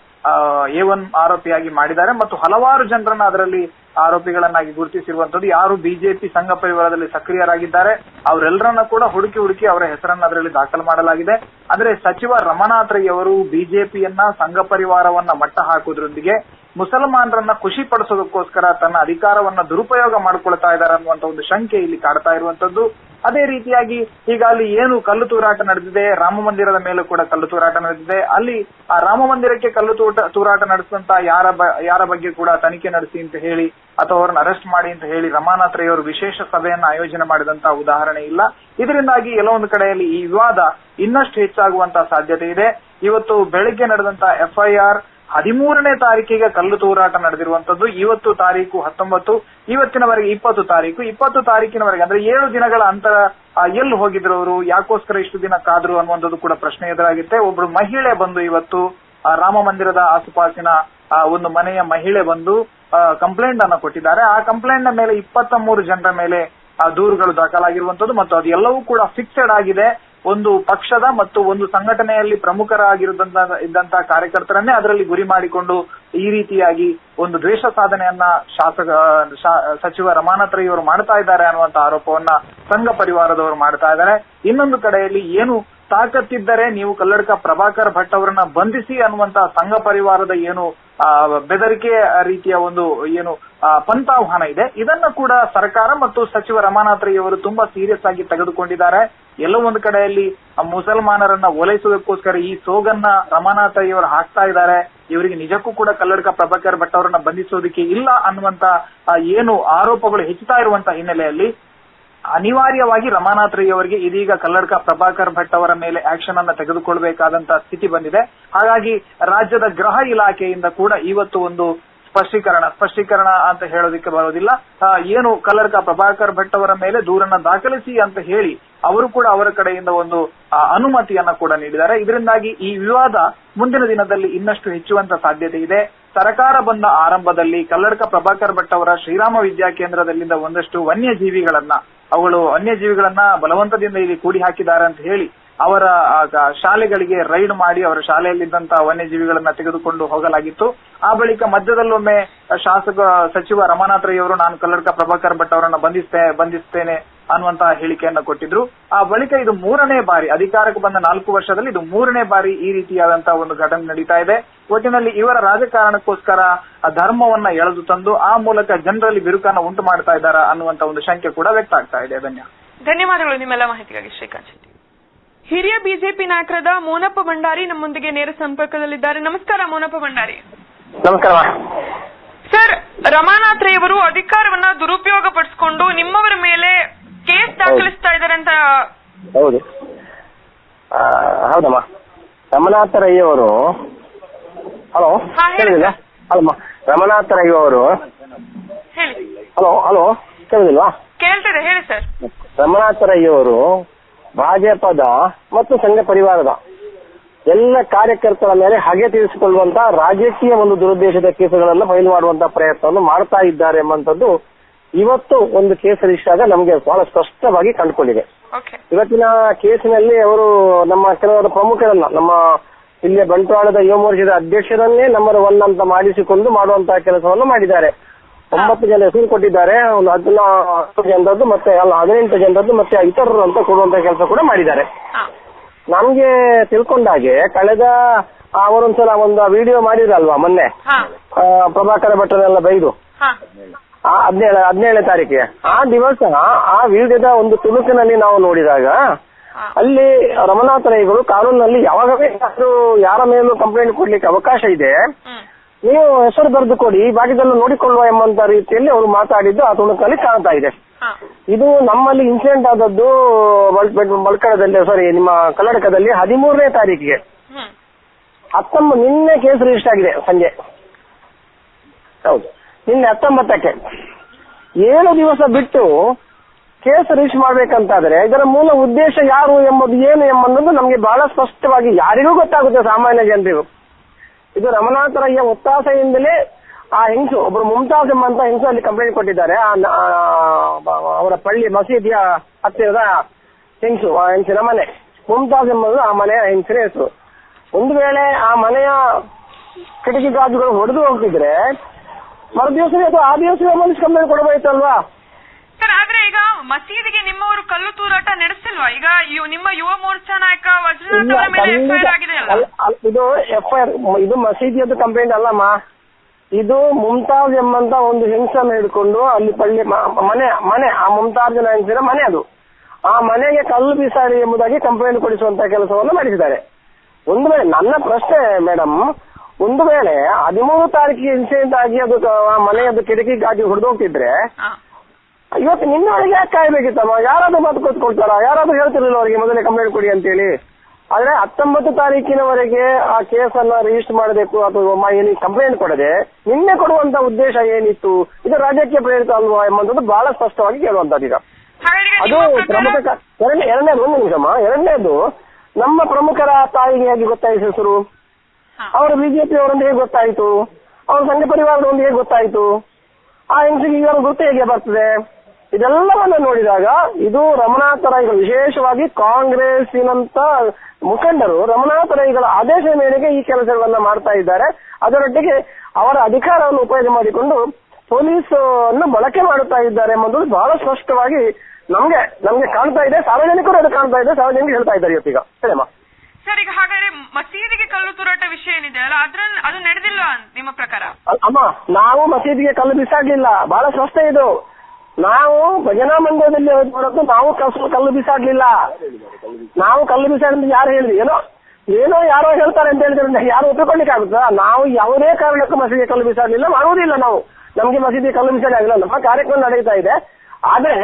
A1 ಆರೋಪಿಯಾಗಿ ಮಾಡಿದ್ದಾರೆ ಮತ್ತು ಹಲವಾರು ಜನರನ್ನ ಅದರಲ್ಲಿ ಆರೋಪಿಗಳನ್ನಾಗಿ ಗುರುತಿಸಿರುವಂತದ್ದು. ಯಾರು ಬಿಜೆಪಿ ಸಂಘ ಪರಿವಾರದಲ್ಲಿ ಸಕ್ರಿಯರಾಗಿದ್ದಾರೆ ಅವರೆಲ್ಲರನ್ನ ಕೂಡ ಹುಡುಕಿ ಅವರ ಹೆಸರನ್ನ ಅದರಲ್ಲಿ ದಾಖಲು ಮಾಡಲಾಗಿದೆ. ಆದ್ರೆ ಸಚಿವ ರಮಾನಾಥ್ ರೈ ಅವರು ಬಿಜೆಪಿಯನ್ನ ಸಂಘ ಪರಿವಾರವನ್ನ ಮಟ್ಟ ಹಾಕುವುದರೊಂದಿಗೆ ಮುಸಲ್ಮಾನರನ್ನ ಖುಷಿ ಪಡಿಸೋದಕ್ಕೋಸ್ಕರ ತನ್ನ ಅಧಿಕಾರವನ್ನ ದುರುಪಯೋಗ ಮಾಡ್ಕೊಳ್ತಾ ಇದ್ದಾರೆ ಅನ್ನುವಂತ ಒಂದು ಶಂಕೆ ಇಲ್ಲಿ ಕಾಡ್ತಾ ಇರುವಂತದ್ದು. ಅದೇ ರೀತಿಯಾಗಿ ಈಗ ಅಲ್ಲಿ ಏನು ಕಲ್ಲು ತೂರಾಟ ನಡೆದಿದೆ, ರಾಮ ಮಂದಿರದ ಮೇಲೆ ಕೂಡ ಕಲ್ಲು ತೂರಾಟ ನಡೆದಿದೆ. ಅಲ್ಲಿ ಆ ರಾಮ ಮಂದಿರಕ್ಕೆ ಕಲ್ಲು ತೂರಾಟ ನಡೆಸಿದಂತ ಯಾರ ಬಗ್ಗೆ ಕೂಡ ತನಿಖೆ ನಡೆಸಿ ಅಂತ ಹೇಳಿ ಅಥವಾ ಅವರನ್ನ ಅರೆಸ್ಟ್ ಮಾಡಿ ಅಂತ ಹೇಳಿ ರಮಾನಾಥ್ ರೈ ಅವರು ವಿಶೇಷ ಸಭೆಯನ್ನ ಆಯೋಜನೆ ಮಾಡಿದಂತ ಉದಾಹರಣೆ ಇಲ್ಲ. ಇದರಿಂದಾಗಿ ಎಲ್ಲೋ ಒಂದು ಕಡೆಯಲ್ಲಿ ಈ ವಿವಾದ ಇನ್ನಷ್ಟು ಹೆಚ್ಚಾಗುವಂತ ಸಾಧ್ಯತೆ ಇದೆ. ಇವತ್ತು ಬೆಳಿಗ್ಗೆ ನಡೆದಂತ FIR 13ನೇ ತಾರೀಕಿಗೆ ಕಲ್ಲು ತೂರಾಟ ನಡೆದಿರುವಂತದ್ದು. ಇವತ್ತು ತಾರೀಕು 19, ಇವತ್ತಿನವರೆಗೆ 20 ತಾರೀಕು. 20 ತಾರೀಕಿನವರೆಗೆ ಅಂದ್ರೆ 7 ದಿನಗಳ ಅಂತರ ಎಲ್ಲಿ ಹೋಗಿದ್ರು ಅವರು, ಯಾಕೋಸ್ಕರ ಇಷ್ಟು ದಿನ ಕಾದ್ರು ಅನ್ನುವಂಥದ್ದು ಕೂಡ ಪ್ರಶ್ನೆ ಎದುರಾಗುತ್ತೆ. ಒಬ್ರು ಮಹಿಳೆ ಬಂದು ಇವತ್ತು ರಾಮ ಮಂದಿರದ ಆಸುಪಾಸಿನ ಒಂದು ಮನೆಯ ಮಹಿಳೆ ಬಂದು ಕಂಪ್ಲೇಂಟ್ ಅನ್ನ ಕೊಟ್ಟಿದ್ದಾರೆ. ಆ ಕಂಪ್ಲೇಂಟ್ ನ ಮೇಲೆ 23 ಜನರ ಮೇಲೆ ದೂರುಗಳು ದಾಖಲಾಗಿರುವಂತದ್ದು ಮತ್ತು ಅದು ಎಲ್ಲವೂ ಕೂಡ ಫಿಕ್ಸೆಡ್ ಆಗಿದೆ. ಒಂದು ಪಕ್ಷದ ಮತ್ತು ಒಂದು ಸಂಘಟನೆಯಲ್ಲಿ ಇದ್ದಂತಹ ಕಾರ್ಯಕರ್ತರನ್ನೇ ಅದರಲ್ಲಿ ಗುರಿ ಮಾಡಿಕೊಂಡು ಈ ರೀತಿಯಾಗಿ ಒಂದು ದ್ವೇಷ ಸಾಧನೆಯನ್ನ ಸಚಿವ ರಮಾನಾಥ್ ರೈ ಅವರು ಮಾಡ್ತಾ ಇದ್ದಾರೆ ಅನ್ನುವಂತ ಆರೋಪವನ್ನ ಸಂಘ ಪರಿವಾರದವರು ಮಾಡ್ತಾ ಇದ್ದಾರೆ. ಇನ್ನೊಂದು ಕಡೆಯಲ್ಲಿ ಏನು ತಾಕತ್ತಿದ್ದರೆ ನೀವು ಕಲ್ಲಡ್ಕ ಪ್ರಭಾಕರ್ ಭಟ್ ಅವರನ್ನ ಬಂಧಿಸಿ ಅನ್ನುವಂತ ಸಂಘ ಪರಿವಾರದ ಏನು ಬೆದರಿಕೆ ರೀತಿಯ ಒಂದು ಏನು ಪಂಥಾಹ್ವಾನ ಇದೆ, ಇದನ್ನ ಕೂಡ ಸರ್ಕಾರ ಮತ್ತು ಸಚಿವ ರಮಾನಾಥ್ ರೈ ಅವರು ತುಂಬಾ ಸೀರಿಯಸ್ ಆಗಿ ತೆಗೆದುಕೊಂಡಿದ್ದಾರೆ. ಎಲ್ಲೋ ಒಂದು ಕಡೆಯಲ್ಲಿ ಮುಸಲ್ಮಾನರನ್ನ ಓಲೈಸುವುದಕ್ಕೋಸ್ಕರ ಈ ಸೋಗನ್ನ ರಮಾನಾಥ್ ರೈ ಅವರು ಹಾಕ್ತಾ ಇದ್ದಾರೆ. ಇವರಿಗೆ ನಿಜಕ್ಕೂ ಕೂಡ ಕಲ್ಲಡ್ಕ ಪ್ರಭಾಕರ್ ಭಟ್ ಅವರನ್ನ ಬಂಧಿಸೋದಕ್ಕೆ ಇಲ್ಲ ಅನ್ನುವಂತ ಏನು ಆರೋಪಗಳು ಹೆಚ್ಚುತ್ತಾ ಇರುವಂತ ಹಿನ್ನೆಲೆಯಲ್ಲಿ ಅನಿವಾರ್ಯವಾಗಿ ರಮಾನಾಥ್ ರೈ ಅವರಿಗೆ ಇದೀಗ ಕಲ್ಲಡ್ಕ ಪ್ರಭಾಕರ್ ಭಟ್ ಅವರ ಮೇಲೆ ಆಕ್ಷನ್ ಅನ್ನ ತೆಗೆದುಕೊಳ್ಬೇಕಾದಂತ ಸ್ಥಿತಿ ಬಂದಿದೆ. ಹಾಗಾಗಿ ರಾಜ್ಯದ ಗೃಹ ಇಲಾಖೆಯಿಂದ ಕೂಡ ಇವತ್ತು ಒಂದು ಸ್ಪಷ್ಟೀಕರಣ ಅಂತ ಹೇಳೋದಕ್ಕೆ ಬರೋದಿಲ್ಲ. ಏನು ಕಲ್ಲಡ್ಕ ಪ್ರಭಾಕರ್ ಭಟ್ ಅವರ ಮೇಲೆ ದೂರನ್ನ ದಾಖಲಿಸಿ ಅಂತ ಹೇಳಿ ಅವರು ಕೂಡ ಅವರ ಕಡೆಯಿಂದ ಒಂದು ಅನುಮತಿಯನ್ನ ಕೂಡ ನೀಡಿದ್ದಾರೆ. ಇದರಿಂದಾಗಿ ಈ ವಿವಾದ ಮುಂದಿನ ದಿನದಲ್ಲಿ ಇನ್ನಷ್ಟು ಹೆಚ್ಚುವಂತ ಸಾಧ್ಯತೆ ಇದೆ. ಸರ್ಕಾರ ಬಂದ ಆರಂಭದಲ್ಲಿ ಕಲ್ಲಡ್ಕ ಪ್ರಭಾಕರ್ ಭಟ್ ಅವರ ಶ್ರೀರಾಮ ವಿದ್ಯಾ ಕೇಂದ್ರದಲ್ಲಿಂದ ಒಂದಷ್ಟು ವನ್ಯಜೀವಿಗಳನ್ನ ಬಲವಂತದಿಂದ ಇಲ್ಲಿ ಕೂಡಿ ಹಾಕಿದ್ದಾರೆ ಅಂತ ಹೇಳಿ ಅವರ ಶಾಲೆಗಳಿಗೆ ರೈಡ್ ಮಾಡಿ ಅವರ ಶಾಲೆಯಲ್ಲಿದ್ದಂತಹ ವನ್ಯಜೀವಿಗಳನ್ನ ತೆಗೆದುಕೊಂಡು ಹೋಗಲಾಗಿತ್ತು. ಆ ಬಳಿಕ ಮಧ್ಯದಲ್ಲೊಮ್ಮೆ ಸಚಿವ ರಮಾನಾಥ್ ರೈ ಅವರು ನಾನು ಕಲ್ಲಡ್ಕ ಪ್ರಭಾಕರ್ ಭಟ್ ಅವರನ್ನ ಬಂಧಿಸ್ತೇನೆ ಅನ್ನುವಂತಹ ಹೇಳಿಕೆಯನ್ನ ಕೊಟ್ಟಿದ್ರು. ಆ ಬಳಿಕ ಇದು 3ನೇ ಬಾರಿ ಅಧಿಕಾರಕ್ಕೆ ಬಂದ 4 ವರ್ಷದಲ್ಲಿ ಇದು 3ನೇ ಬಾರಿ ಈ ರೀತಿಯಾದಂತಹ ಒಂದು ಘಟನೆ ನಡೀತಾ ಇದೆ. ಒಟ್ಟಿನಲ್ಲಿ ಇವರ ರಾಜಕಾರಣಕ್ಕೋಸ್ಕರ ಧರ್ಮವನ್ನ ಎಳೆದು ತಂದು ಆ ಮೂಲಕ ಜನರಲ್ಲಿ ಬಿರುಕನ್ನ ಉಂಟು ಮಾಡ್ತಾ ಇದ್ದಾರಾ ಅನ್ನುವಂತ ಒಂದು ಶಂಕೆ ಕೂಡ ವ್ಯಕ್ತ ಆಗ್ತಾ ಇದೆ. ಧನ್ಯವಾದಗಳು ನಿಮ್ಮೆಲ್ಲ ಮಾಹಿತಿಗಾಗಿ ಶ್ರೀಕಾಂತ್ ಶೆಟ್ಟಿ. ಹಿರಿಯ ಬಿಜೆಪಿ ನಾಯಕರಾದ ಮೋನಪ್ಪ ಭಂಡಾರಿ ನಮ್ಮೊಂದಿಗೆ ನೇರ ಸಂಪರ್ಕದಲ್ಲಿದ್ದಾರೆ. ನಮಸ್ಕಾರ ಮೋನಪ್ಪ ಭಂಡಾರಿ. ನಮಸ್ಕಾರ ಸರ್, ರಮಾನಾಥ್ ರೈ ಅವರು ಅಧಿಕಾರವನ್ನ ದುರುಪಯೋಗ ಪಡಿಸಿಕೊಂಡು ನಿಮ್ಮವರ ಮೇಲೆ ಕೇಸ್ ದಾಖಲಿಸ್ತಾ ಇದ್ದಾರೆ ಅಂತ. ಹೌದು, ಹೌದಮ್ಮ. ರಮನಾಥ ರೈ ಅವರು ಹಲೋ ಕೇಳಿದಿಲ್ಲ? ಅಲ್ಲಮ್ಮ, ರಮನಾಥ ರೈ ಅವರು ಹೇಳಿ. ಹಲೋ ಕೇಳಿದಿಲ್ವಾ? ಕೇಳ್ತಿದೆ, ಹೇಳಿ ಸರ್. ರಮನಾಥ ರೈ ಅವರು ಭಾಜಪದ ಮತ್ತು ಸಂಘ ಪರಿವಾರದ ಎಲ್ಲ ಕಾರ್ಯಕರ್ತರ ಮೇಲೆ ಹಗೆ ತೀರಿಸಿಕೊಳ್ಳುವಂತ ರಾಜಕೀಯ ಒಂದು ದುರುದ್ದೇಶದ ಕೇಸುಗಳನ್ನು ಫೈಲ್ ಮಾಡುವಂತಹ ಪ್ರಯತ್ನವನ್ನು ಮಾಡ್ತಾ ಇದ್ದಾರೆ ಎಂಬಂತದ್ದು ಇವತ್ತು ಒಂದು ಕೇಸ್ ರಿಜಿಸ್ಟರ್ ಆಗ ನಮಗೆ ಬಹಳ ಸ್ಪಷ್ಟವಾಗಿ ಕಂಡುಕೊಂಡಿದೆ. ಇವತ್ತಿನ ಕೇಸಿನಲ್ಲಿ ಅವರು ನಮ್ಮ ಕೆಲವರ ಪ್ರಮುಖರನ್ನ, ನಮ್ಮ ಇಲ್ಲಿಯ ಬಂಟ್ವಾಳದ ಯುವ ಮೋರ್ಚಾದ ಅಧ್ಯಕ್ಷರನ್ನೇ ನಂಬರ್ 1 ಅಂತ ಮಾಡಿಸಿಕೊಂಡು ಮಾಡುವಂತಹ ಕೆಲಸವನ್ನು ಮಾಡಿದ್ದಾರೆ. 9 ಜನ ಹೆಸರು ಕೊಟ್ಟಿದ್ದಾರೆ. ಒಂದು 14 ಜನರದ್ದು ಮತ್ತೆ 18 ಜನರದ್ದು ಮತ್ತೆ ಇತರರು ಅಂತ ಕೊಡುವಂತ ಕೆಲಸ ಕೂಡ ಮಾಡಿದ್ದಾರೆ. ನಮ್ಗೆ ತಿಳ್ಕೊಂಡಾಗೆ ಕಳೆದ ಅವರೊಂದ್ಸಲ ಒಂದು ವಿಡಿಯೋ ಮಾಡಿದ್ರಲ್ವಾ ಮೊನ್ನೆ, ಪ್ರಭಾಕರ ಭಟ್ಟನೆಲ್ಲ ಬೈದು 17ನೇ ತಾರೀಕಿಗೆ, ಆ ದಿವಸ ಆ ವಿಡಿಯೋದ ಒಂದು ತುಣುಕಿನಲ್ಲಿ ನಾವು ನೋಡಿದಾಗ ಅಲ್ಲಿ ರಮನಾಥ ರೈಗಳು ಕಾನೂನಿನಲ್ಲಿ ಯಾವಾಗಲೇ ಯಾರ ಮೇಲೂ ಕಂಪ್ಲೇಂಟ್ ಕೊಡ್ಲಿಕ್ಕೆ ಅವಕಾಶ ಇದೆ, ನೀವು ಹೆಸರು ಬರೆದು ಕೊಡಿ, ಬಾಕಿದನ್ನು ನೋಡಿಕೊಳ್ಳುವ ಎಂಬಂತ ರೀತಿಯಲ್ಲಿ ಅವರು ಮಾತಾಡಿದ್ದು ಆ ತುಣುಕಲ್ಲಿ ಕಾಣ್ತಾ ಇದೆ. ಇದು ನಮ್ಮಲ್ಲಿ ಇನ್ಸಿಡೆಂಟ್ ಆದದ್ದು ನಿಮ್ಮ ಕರ್ನಾಟಕದಲ್ಲಿ 13ನೇ ತಾರೀಕಿಗೆ. ನಿನ್ನೆ ಕೇಸ್ ರಿಜಿಸ್ಟರ್ ಆಗಿದೆ ಸಂಜೆ. ಹೌದು, ನಿನ್ನೆ 19ಕ್ಕೆ 7 ದಿವಸ ಬಿಟ್ಟು ಕೇಸ್ ರಿಜಿಸ್ಟರ್ ಮಾಡ್ಬೇಕಂತಾದ್ರೆ ಇದರ ಮೂಲ ಉದ್ದೇಶ ಯಾರು ಎಂಬುದು ಏನು ಎಂಬುದು ನಮ್ಗೆ ಬಹಳ ಸ್ಪಷ್ಟವಾಗಿ ಯಾರಿಗೂ ಗೊತ್ತಾಗುತ್ತೆ, ಸಾಮಾನ್ಯ ಜನರಿಗೂ. ಇದು ರಮನಾಥ ರೈಯ ಒತ್ತಾಸೆಯಿಂದಲೇ ಆ ಹೆಂಗಸು ಒಬ್ರು ಮುಮ್ತಾಜ್ ಎಂಬಂತ ಹೆಂಗಸು ಅಲ್ಲಿ ಕಂಪ್ಲೇಂಟ್ ಕೊಟ್ಟಿದ್ದಾರೆ. ಅವರ ಪಳ್ಳಿ ಮಸೀದಿಯ ಹತ್ತಿರದ ಹೆಂಗಸು, ಆ ಹೆಂಗಸಿನ ಮನೆ ಮುಮ್ತಾಜ್ ಎಂಬುದು ಆ ಮನೆಯ ಹೆಂಗಸಿನ ಹೆಸರು. ಒಂದು ವೇಳೆ ಆ ಮನೆಯ ಕಿಟಕಿ ಗಾಜುಗಳು ಹೊಡೆದು ಹೋಗ್ತಿದ್ರೆ ಮರುದಿವಸವೇ ಅಥವಾ ಆ ದಿವಸವೇ ಮನುಷ್ಯ ಕಂಪ್ಲೇಂಟ್ ಕೊಡಬಹುತ್ತಲ್ವಾ? ಸರ್, ಆದ್ರೆ ಈಗ ಮಸೀದಿಗೆ ನಿಮ್ಮವರು ಕಲ್ಲು ತೂರಾಟ ನಡೆಸಿಲ್ವಾ? ಈಗ ನಿಮ್ಮ ಯುವ ಮೋರ್ಚಾ ನಾಯಕ ವಜ್ರನಾಥ್ ಅವರ ಮೇಲೆ ಎಫ್ಐಆರ್ ಆಗಿದೆ ಅಲ್ಲ? ಇದು ಎಫ್ಐಆರ್, ಇದು ಮಸೀದಿಯದ್ದು ಕಂಪ್ಲೇಂಟ್ ಅಲ್ಲಮ್ಮ. ಇದು ಮುಮ್ತಾಜ್ ಎಂಬಂತ ಒಂದು ಹೆಂಗಸನ್ನು ಹಿಡ್ಕೊಂಡು ಅಲ್ಲಿ ಪಳ್ಳಿ ಮನೆ ಆ ಮುಮ್ತಾಜ್ನ ಹೆಂಗಸಿನ ಮನೆ, ಅದು ಆ ಮನೆಗೆ ಕಲ್ಲು ಬಿಸಾಡಿ ಎಂಬುದಾಗಿ ಕಂಪ್ಲೇಂಟ್ ಕೊಡಿಸುವಂತ ಕೆಲಸವನ್ನು ಮಾಡಿಸಿದ್ದಾರೆ. ಒಂದು ವೇಳೆ ನನ್ನ ಪ್ರಶ್ನೆ ಮೇಡಮ್, ಒಂದು ವೇಳೆ 13 ತಾರೀಕಿಗೆ ಇನ್ಸಿಡೆಂಟ್ ಆಗಿ ಅದು ಆ ಮನೆಯದ್ದು ಕಿಟಕಿ ಗಾಜು ಹೊಡೆದು ಹೋಗ್ತಿದ್ರೆ ಇವತ್ತು ನಿನ್ನೊಳಗೆ ಯಾಕೆ ಕಾಯ್ಬೇಕಿತ್ತಮ್ಮ? ಯಾರಾದ್ರೂ ಮಾತು ಕೊಟ್ಕೊಳ್ತಾರ? ಯಾರಾದ್ರೂ ಹೇಳ್ತಿರ್ಲಿಲ್ಲ ಅವರಿಗೆ ಮೊದಲೇ ಕಂಪ್ಲೇಂಟ್ ಕೊಡಿ ಅಂತೇಳಿ? ಆದ್ರೆ 19 ತಾರೀಕಿನವರೆಗೆ ಆ ಕೇಸನ್ನ ರಿಜಿಸ್ಟರ್ ಮಾಡಬೇಕು ಅಥವಾ ಕಂಪ್ಲೇಂಟ್ ಕೊಡದೆ ನಿನ್ನೆ ಕೊಡುವಂತ ಉದ್ದೇಶ ಏನಿತ್ತು? ಇದು ರಾಜಕೀಯ ಪ್ರೇರಿತ ಅಲ್ವಾ ಎಂಬುದು ಬಹಳ ಸ್ಪಷ್ಟವಾಗಿ ಕೇಳುವಂತದ್ದು. ಈಗ ಅದು ಪ್ರಮುಖ ಎರಡನೇದು, ಒಂದು ನಿಮಿಷಮ್ಮ, ಎರಡನೇದು ನಮ್ಮ ಪ್ರಮುಖರ ತಾಯಿಗೆ ಹೇಗೆ ಗೊತ್ತಾಯಿತು ಹೆಸರು? ಅವರ ಬಿಜೆಪಿ ಅವರೊಂದು ಹೇಗೆ ಗೊತ್ತಾಯಿತು? ಅವರ ಸಂಘ ಪರಿವಾರದೊಂದು ಹೇಗೆ ಗೊತ್ತಾಯಿತು? ಆ ಹೆಂಗಸಿಗೆ ಇವರ ಗುರುತು ಹೇಗೆ ಬರ್ತದೆ? ಇದೆಲ್ಲವನ್ನ ನೋಡಿದಾಗ ಇದು ರಮನಾಥ ರೈಗಳು, ವಿಶೇಷವಾಗಿ ಕಾಂಗ್ರೆಸ್ಸಿನಂತ ಮುಖಂಡರು ರಮನಾಥ ರೈಗಳ ಆದೇಶದ ಮೇರೆಗೆ ಈ ಕೆಲಸಗಳನ್ನ ಮಾಡ್ತಾ ಇದ್ದಾರೆ. ಅದರೊಟ್ಟಿಗೆ ಅವರ ಅಧಿಕಾರವನ್ನು ಉಪಯೋಗ ಮಾಡಿಕೊಂಡು ಪೊಲೀಸ್ ಅನ್ನು ಬಳಕೆ ಮಾಡುತ್ತಾ ಇದ್ದಾರೆ ಎಂಬುದು ಬಹಳ ಸ್ಪಷ್ಟವಾಗಿ ನಮ್ಗೆ ಕಾಣ್ತಾ ಇದೆ. ಸಾರ್ವಜನಿಕರು ಅದು ಕಾಣ್ತಾ ಇದೆ, ಸಾರ್ವಜನಿಕರು ಹೇಳ್ತಾ ಇದ್ದಾರೆ ಇವತ್ತೀಗ. ಸರಿಯಮ್ಮ ಸರ್, ಈಗ ಹಾಗಾದ್ರೆ ಮಸೀದಿಗೆ ಕಲ್ಲು ತೂರಾಟ ವಿಷಯ ಏನಿದೆ ಅಲ್ಲ, ಅದು ನಡೆದಿಲ್ಲ ನಿಮ್ಮ ಪ್ರಕಾರ? ಅಮ್ಮ, ನಾವು ಮಸೀದಿಗೆ ಕಲ್ಲು ಬಿಸಾಡ್ಲಿಲ್ಲ, ಬಹಳ ಸ್ಪಷ್ಟ ಇದು. ನಾವು ಭಜನಾ ಮಂದಿರದಲ್ಲಿ ಹೊರತು ನಾವು ಕಲ್ಲು ಬಿಸಾಡ್ಲಿಲ್ಲ. ನಾವು ಕಲ್ಲು ಬಿಸಾಡಿದ್ರೆ ಯಾರು ಹೇಳಿದ್ವಿ? ಏನೋ ಯಾರೋ ಹೇಳ್ತಾರೆ ಅಂತ ಹೇಳಿದ್ರೆ ಯಾರು ಒಪ್ಪಿಕೊಳ್ಳಿಕ್ಕೆ ಆಗುತ್ತಾ? ನಾವು ಯಾವುದೇ ಕಾರಣಕ್ಕೂ ಮಸೀದಿಗೆ ಕಲ್ಲು ಬಿಸಾಡ್ಲಿಲ್ಲ, ಮಾಡುವುದಿಲ್ಲ. ನಮ್ಗೆ ಮಸೀದಿ ಕಲ್ಲು ಬಿಸಾಡಿ ಆಗಿಲ್ಲ, ನಮ್ಮ ಕಾರ್ಯಕ್ರಮ ನಡೀತಾ ಇದೆ. ಆದ್ರೆ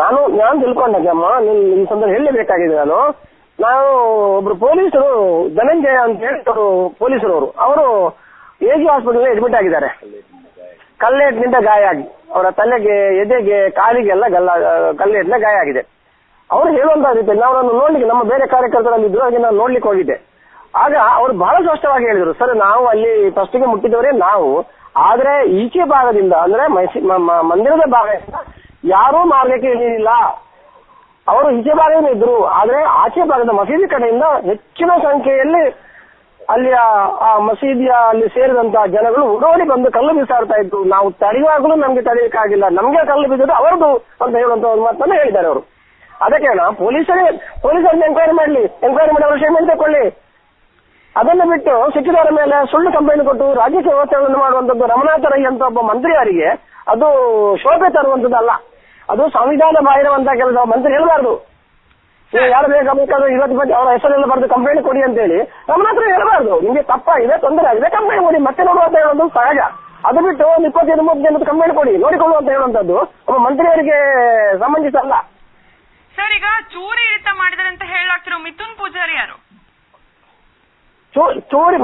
ನಾನು ತಿಳ್ಕೊಂಡಮ್ಮ, ನಿಮ್ ಸಂದರ್ಭ ಹೇಳಲೇಬೇಕಾಗಿದೆ. ನಾವು ಒಬ್ರು ಪೊಲೀಸರು, ಧನಂಜಯ ಅಂತ ಹೇಳಿ ಪೊಲೀಸರವರು, ಅವರು ಎಜಿ ಹಾಸ್ಪಿಟಲ್ ಅಡ್ಮಿಟ್ ಆಗಿದ್ದಾರೆ. ಕಲ್ಲೇಟ್ನಿಂದ ಗಾಯ ಆಗಿ ಅವರ ತಲೆಗೆ, ಎದೆಗೆ, ಕಾಲಿಗೆಲ್ಲ ಕಲ್ಲೇಟ್ನ ಗಾಯ ಆಗಿದೆ. ಅವರು ಹೇಳುವಂತ ರೀತಿ ಅವರನ್ನು ನೋಡ್ಲಿಕ್ಕೆ ನಮ್ಮ ಬೇರೆ ಕಾರ್ಯಕರ್ತರಲ್ಲಿದ್ರು, ಹಾಗೆ ನಾನು ನೋಡ್ಲಿಕ್ಕೆ ಹೋಗಿದ್ದೆ. ಆಗ ಅವರು ಬಹಳ ಸ್ಪಷ್ಟವಾಗಿ ಹೇಳಿದ್ರು, ಸರ್ ನಾವು ಅಲ್ಲಿ ಫಸ್ಟಿಗೆ ಮುಟ್ಟಿದವರೇ ನಾವು, ಆದ್ರೆ ಈಚೆ ಭಾಗದಿಂದ ಅಂದ್ರೆ ಮಂದಿರದ ಭಾಗದಿಂದ ಯಾರೂ ಮಾರ್ಗಕ್ಕೆ ಇಳಿಯಿಲ್ಲ. ಅವರು ಈಚೆ ಭಾಗದಲ್ಲಿ ಇದ್ರು, ಆದ್ರೆ ಆಚೆ ಭಾಗದ ಮಸೀದಿ ಕಡೆಯಿಂದ ಹೆಚ್ಚಿನ ಸಂಖ್ಯೆಯಲ್ಲಿ ಅಲ್ಲಿಯ ಆ ಮಸೀದಿಯ ಅಲ್ಲಿ ಸೇರಿದಂತ ಜನಗಳು ಓಡೋಡಿ ಬಂದು ಕಲ್ಲು ಬಿಸಾಡ್ತಾ ಇದ್ರು. ನಾವು ತಡೆಯುವಾಗಲೂ ನಮ್ಗೆ ತಡೆಯಕ್ಕಾಗಿಲ್ಲ, ನಮ್ಗೆ ಕಲ್ಲು ಬಿದ್ದದ್ದು ಅವರದು ಅಂತ ಹೇಳುವಂತ ಒಂದು ಮಾತನ್ನು ಹೇಳಿದ್ದಾರೆ ಅವರು. ಅದಕ್ಕೆ ನಾವು ಪೊಲೀಸರಿಗೆ ಎಂಕ್ವೈರಿ ಮಾಡಿ ಅವರ ಸ್ಟೇಟ್ಮೆಂಟ್ ತಗೊಳ್ಳಿ. ಅದನ್ನು ಬಿಟ್ಟು ಸಚಿವರ ಮೇಲೆ ಸುಳ್ಳು ಕಂಪ್ಲೇಂಟ್ ಕೊಟ್ಟು ರಾಜಕೀಯ ಒತ್ತಡವನ್ನು ಮಾಡುವಂತದ್ದು ರಮನಾಥ ರೈ ಅಂತ ಒಬ್ಬ ಮಂತ್ರಿಯವರಿಗೆ ಅದು ಶೋಭೆ ತರುವಂತದ್ದಲ್ಲ, ಅದು ಸಂವಿಧಾನ ಬಾಹಿರವಂತ ಕೆಲಸ. ಮಂತ್ರಿ ಹೇಳಬಾರ್ದು, ಯಾರು ಬೇಕಾದ್ರೆ ಇವತ್ತು ಬಗ್ಗೆ ಅವರ ಹೆಸರೆಲ್ಲ ಬರೆದು ಕಂಪ್ಲೇಂಟ್ ಕೊಡಿ ಅಂತ ಹೇಳಿ ರಮನಾಥ ರೈ ಹೇಳಬಾರ್ದು. ನಿಮ್ಗೆ ತಪ್ಪಾಗಿದೆ, ತೊಂದರೆ ಆಗಿದೆ, ಕಂಪ್ಲೇಂಟ್ ಕೊಡಿ, ಮತ್ತೆ ನೋಡುವ ಅಂತ ಹೇಳೋದು ಸಹಜ. ಅದು ಬಿಟ್ಟು 25-30 ಜನದ ಕಂಪ್ಲೇಂಟ್ ಕೊಡಿ, ನೋಡಿಕೊಳ್ಳುವ ಅಂತ ಹೇಳುವಂತದ್ದು ಒಬ್ಬ ಮಂತ್ರಿಯವರಿಗೆ ಸಂಬಂಧಿಸಲ್ಲ. ಸರ್, ಈಗ ಚೂರಿ ಇಳಿತ ಮಾಡಿದರೆ ಅಂತ ಹೇಳಾಗ್ತಿರೋ ಮಿಥುನ್ ಪೂಜಾರಿ ಯಾರು? ಚೋರಿ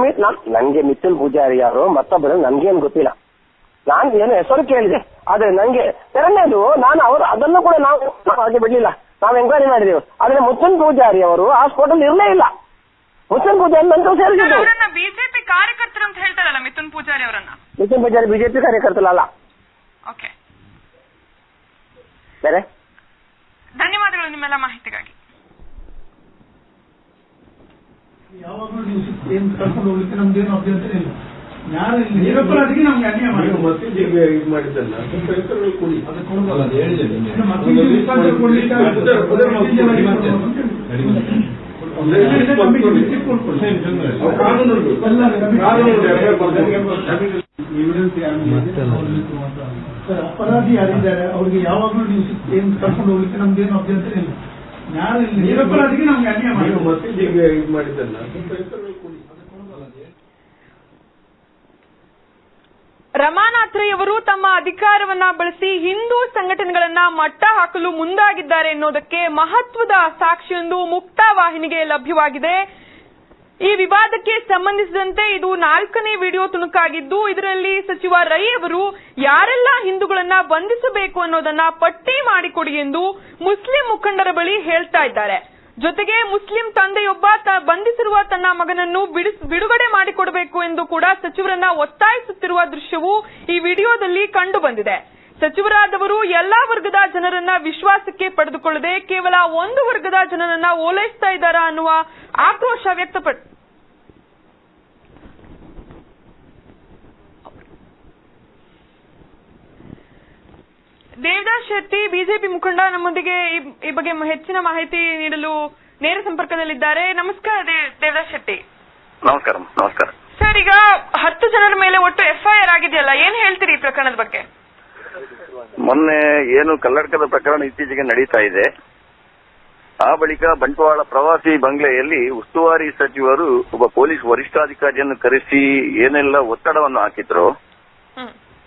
ನಂಗೆ ಮಿಥುನ್ ಪೂಜಾರಿ ಯಾರು ಮತ್ತೊಬ್ಬರು ನನ್ಗೇನು ಗೊತ್ತಿಲ್ಲ. ನಾನು ಏನು ಹೆಸರು ಕೇಳಿದೆ, ಆದ್ರೆ ನಂಗೆ ಎರಡನೇದು ನಾನು ಅವರು ಅದನ್ನು ಕೂಡ ನಾವು ಹಾಗೆ ಬಿಡ್ಲಿಲ್ಲ, ನಾವು ಎಂಕ್ವೈರಿ ಮಾಡಿದೆವು. ಆದ್ರೆ ಮಿಥುನ್ ಪೂಜಾರಿ ಅವರು ಆ ಸ್ಪಾಟಲ್ಲಿ ಇರಲೇ ಇಲ್ಲ. ಮಿಥುನ್ ಪೂಜಾರಿ ನಂತರ ಸೇರಿಸಿದ್ದು ಬಿಜೆಪಿ ಕಾರ್ಯಕರ್ತರು ಅಂತ ಹೇಳ್ತಾರಲ್ಲ ಮಿಥುನ್ ಪೂಜಾರಿ ಅವರನ್ನ. ಮಿಥುನ್ ಪೂಜಾರಿ ಬಿಜೆಪಿ ಕಾರ್ಯಕರ್ತರಲ್ಲ. ಓಕೆ, ಬೇರೆ. ಧನ್ಯವಾದಗಳು ನಿಮ್ಮೆಲ್ಲ ಮಾಹಿತಿಗಾಗಿ. ಯಾವಾಗಲೂ ನೀವು ಏನ್ ಕರ್ಕೊಂಡು ಹೋಗ್ಲಿಕ್ಕೆ ನಮ್ದೇನು ಅಭ್ಯಂತರ ಇಲ್ಲ. ಯಾರು ನಿರಪರಾಧಿಗೆ ನಮ್ಗೆ ಅನ್ಯಾಯ ಮಾಡಿ ಮಸೀದಿಗೆ ಇದು ಮಾಡಿದ್ದಲ್ಲ, ಸ್ವಲ್ಪ ಹೆಸರುಗಳು ಕೊಡಿ. ಅದು ಕೊಡೋದಲ್ಲ, ಅದು ಹೇಳಿದ್ದೇನೆ. ಮಸೀದಿ ಮುಖಾಂತರ ಕೊಡ್ಲಿಕ್ಕೆ ಅಪರಾಧಿ ಯಾರಿದ್ದಾರೆ ಅವ್ರಿಗೆ ಯಾವಾಗಲೂ ನೀವು ಏನ್ ಕರ್ಕೊಂಡು ಹೋಗ್ಲಿಕ್ಕೆ ನಮ್ದೇನು ಅಭ್ಯಂತರ ಇಲ್ಲ. ಯಾರು ನಿರಪರಾಧಿಗೆ ನಮ್ಗೆ ಅನ್ಯಾಯ ಮಾಡಿ ಮಸೀದಿಗೆ ಇದು ಮಾಡಿದ್ದಲ್ಲ, ಸ್ವಲ್ಪ ಹೆಸರುಗಳು ಕೊಡಿ. ರಮಾನಾಥ್ ರೈ ಅವರು ತಮ್ಮ ಅಧಿಕಾರವನ್ನ ಬಳಸಿ ಹಿಂದೂ ಸಂಘಟನೆಗಳನ್ನ ಮಟ್ಟ ಹಾಕಲು ಮುಂದಾಗಿದ್ದಾರೆ ಎನ್ನುವುದಕ್ಕೆ ಮಹತ್ವದ ಸಾಕ್ಷಿಯೊಂದು ಮುಕ್ತಾ ವಾಹಿನಿಗೆ ಲಭ್ಯವಾಗಿದೆ. ಈ ವಿವಾದಕ್ಕೆ ಸಂಬಂಧಿಸಿದಂತೆ ಇದು 4ನೇ ವಿಡಿಯೋ ತುಣುಕಾಗಿದ್ದು, ಇದರಲ್ಲಿ ಸಚಿವ ರೈ ಅವರು ಯಾರೆಲ್ಲ ಹಿಂದೂಗಳನ್ನ ಬಂಧಿಸಬೇಕು ಅನ್ನೋದನ್ನ ಪಟ್ಟಿ ಮಾಡಿಕೊಡಿ ಎಂದು ಮುಸ್ಲಿಂ ಮುಖಂಡರ ಬಳಿ ಹೇಳ್ತಾ ಇದ್ದಾರೆ. ಜೊತೆಗೆ ಮುಸ್ಲಿಂ ತಂದೆಯೊಬ್ಬ ಬಂಧಿಸಿರುವ ತನ್ನ ಮಗನನ್ನು ಬಿಡುಗಡೆ ಮಾಡಿಕೊಡಬೇಕು ಎಂದು ಕೂಡ ಸಚಿವರನ್ನ ಒತ್ತಾಯಿಸುತ್ತಿರುವ ದೃಶ್ಯವು ಈ ವಿಡಿಯೋದಲ್ಲಿ ಕಂಡು ಬಂದಿದೆ. ಸಚಿವರಾದವರು ಎಲ್ಲಾ ವರ್ಗದ ಜನರನ್ನ ವಿಶ್ವಾಸಕ್ಕೆ ಪಡೆದುಕೊಳ್ಳದೆ ಕೇವಲ ಒಂದು ವರ್ಗದ ಜನರನ್ನ ಓಲೈಸ್ತಾ ಇದ್ದಾರಾ ಅನ್ನುವ ಆಕ್ರೋಶ ವ್ಯಕ್ತಪಡಿಸಿದ್ದಾರೆ. ದೇವದಾಸ್ ಶೆಟ್ಟಿ ಬಿಜೆಪಿ ಮುಖಂಡ ನಮ್ಮೊಂದಿಗೆ ಈ ಬಗ್ಗೆ ಹೆಚ್ಚಿನ ಮಾಹಿತಿ ನೀಡಲು ನೇರ ಸಂಪರ್ಕದಲ್ಲಿದ್ದಾರೆ. ನಮಸ್ಕಾರ ದೇವದಾಸ್ ಶೆಟ್ಟಿ. ನಮಸ್ಕಾರ. ನಮಸ್ಕಾರ ಸರ್, ಈಗ 10 ಜನರ ಮೇಲೆ ಒಟ್ಟು FIR ಆಗಿದೆಯಲ್ಲ, ಏನ್ ಹೇಳ್ತೀರಿ ಈ ಪ್ರಕರಣದ ಬಗ್ಗೆ? ಮೊನ್ನೆ ಏನು ಕಲ್ಲಡ್ಕದ ಪ್ರಕರಣ ಇತ್ತೀಚೆಗೆ ನಡೀತಾ ಇದೆ, ಆ ಬಳಿಕ ಬಂಟ್ವಾಳ ಪ್ರವಾಸಿ ಬಂಗ್ಲೆಯಲ್ಲಿ ಉಸ್ತುವಾರಿ ಸಚಿವರು ಒಬ್ಬ ಪೊಲೀಸ್ ವರಿಷ್ಠಾಧಿಕಾರಿಯನ್ನು ಕರೆಸಿ ಏನೆಲ್ಲ ಒತ್ತಡವನ್ನು ಹಾಕಿದ್ರು,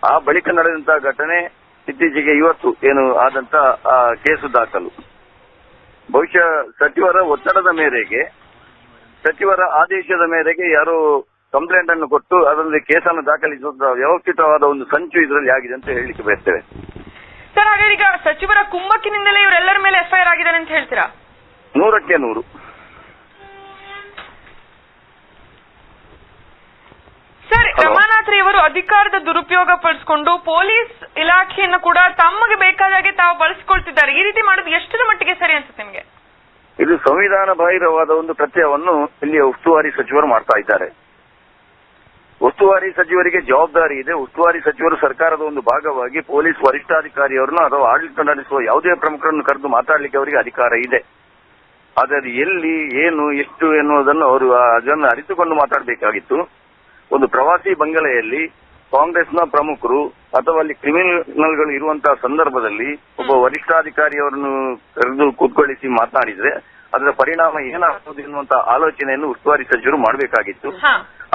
ಆ ಬಳಿಕ ನಡೆದಂತಹ ಘಟನೆ ಇತ್ತೀಚೆಗೆ ಇವತ್ತು ಏನು ಆದಂತ ಕೇಸು ದಾಖಲು. ಬಹುಶಃ ಸಚಿವರ ಒತ್ತಡದ ಮೇರೆಗೆ, ಸಚಿವರ ಆದೇಶದ ಮೇರೆಗೆ ಯಾರೋ ಕಂಪ್ಲೇಂಟ್ ಅನ್ನು ಕೊಟ್ಟು ಅದರಲ್ಲಿ ಕೇಸನ್ನು ದಾಖಲಿಸುವ ವ್ಯವಸ್ಥಿತವಾದ ಒಂದು ಸಂಚು ಇದರಲ್ಲಿ ಆಗಿದೆ ಅಂತ ಹೇಳಲಿಕ್ಕೆ ಬಯಸ್ತೇವೆ. ಸರ್, ಹಾಗಾದ್ರೆ ಈಗ ಸಚಿವರ ಕುಮ್ಮಕ್ಕಿನಿಂದಲೇ ಇವರೆಲ್ಲರ ಮೇಲೆ FIR ಆಗಿದ್ದಾರೆ ಅಂತ ಹೇಳ್ತೀರಾ? 100ಕ್ಕೆ 100. ಸರ್, ರಮಾನಾಥ್ ರೈ ಅವರು ಅಧಿಕಾರದ ದುರುಪಯೋಗ ಪಡಿಸಿಕೊಂಡು ಪೊಲೀಸ್ ಇಲಾಖೆಯನ್ನು ಕೂಡ ತಮಗೆ ಬೇಕಾದಾಗೆ ತಾವು ಬಳಸಿಕೊಳ್ತಿದ್ದಾರೆ. ಈ ರೀತಿ ಮಾಡೋದು ಎಷ್ಟರ ಮಟ್ಟಿಗೆ ಸರಿ ಅನ್ಸುತ್ತೆ ನಿಮಗೆ? ಇದು ಸಂವಿಧಾನ ಬಾಹಿರವಾದ ಒಂದು ಕೃತ್ಯವನ್ನು ಇಲ್ಲಿಯ ಉಸ್ತುವಾರಿ ಸಚಿವರು ಮಾಡ್ತಾ ಇದ್ದಾರೆ. ಉಸ್ತುವಾರಿ ಸಚಿವರಿಗೆ ಜವಾಬ್ದಾರಿ ಇದೆ. ಉಸ್ತುವಾರಿ ಸಚಿವರು ಸರ್ಕಾರದ ಒಂದು ಭಾಗವಾಗಿ ಪೊಲೀಸ್ ವರಿಷ್ಠಾಧಿಕಾರಿಯವರನ್ನು ಅಥವಾ ಆಡಳಿತ ನಡೆಸುವ ಯಾವುದೇ ಪ್ರಮುಖರನ್ನು ಕರೆದು ಮಾತಾಡಲಿಕ್ಕೆ ಅವರಿಗೆ ಅಧಿಕಾರ ಇದೆ. ಆದರೆ ಎಲ್ಲಿ, ಏನು, ಎಷ್ಟು ಎನ್ನುವುದನ್ನು ಅವರು ಅದನ್ನು ಅರಿತುಕೊಂಡು ಮಾತಾಡಬೇಕಾಗಿತ್ತು. ಒಂದು ಪ್ರವಾಸಿ ಬಂಗಲೆಯಲ್ಲಿ ಕಾಂಗ್ರೆಸ್ನ ಪ್ರಮುಖರು ಅಥವಾ ಅಲ್ಲಿ ಕ್ರಿಮಿನಲ್ಗಳು ಇರುವಂತಹ ಸಂದರ್ಭದಲ್ಲಿ ಒಬ್ಬ ವರಿಷ್ಠಾಧಿಕಾರಿಯವರನ್ನು ಕರೆದು ಕೂತ್ಕೊಳ್ಳಿಸಿ ಮಾತನಾಡಿದ್ರೆ ಅದರ ಪರಿಣಾಮ ಏನಾಗುವುದು ಎನ್ನುವಂತಹ ಆಲೋಚನೆಯನ್ನು ಉಸ್ತುವಾರಿ ಸಚಿವರು ಮಾಡಬೇಕಾಗಿತ್ತು.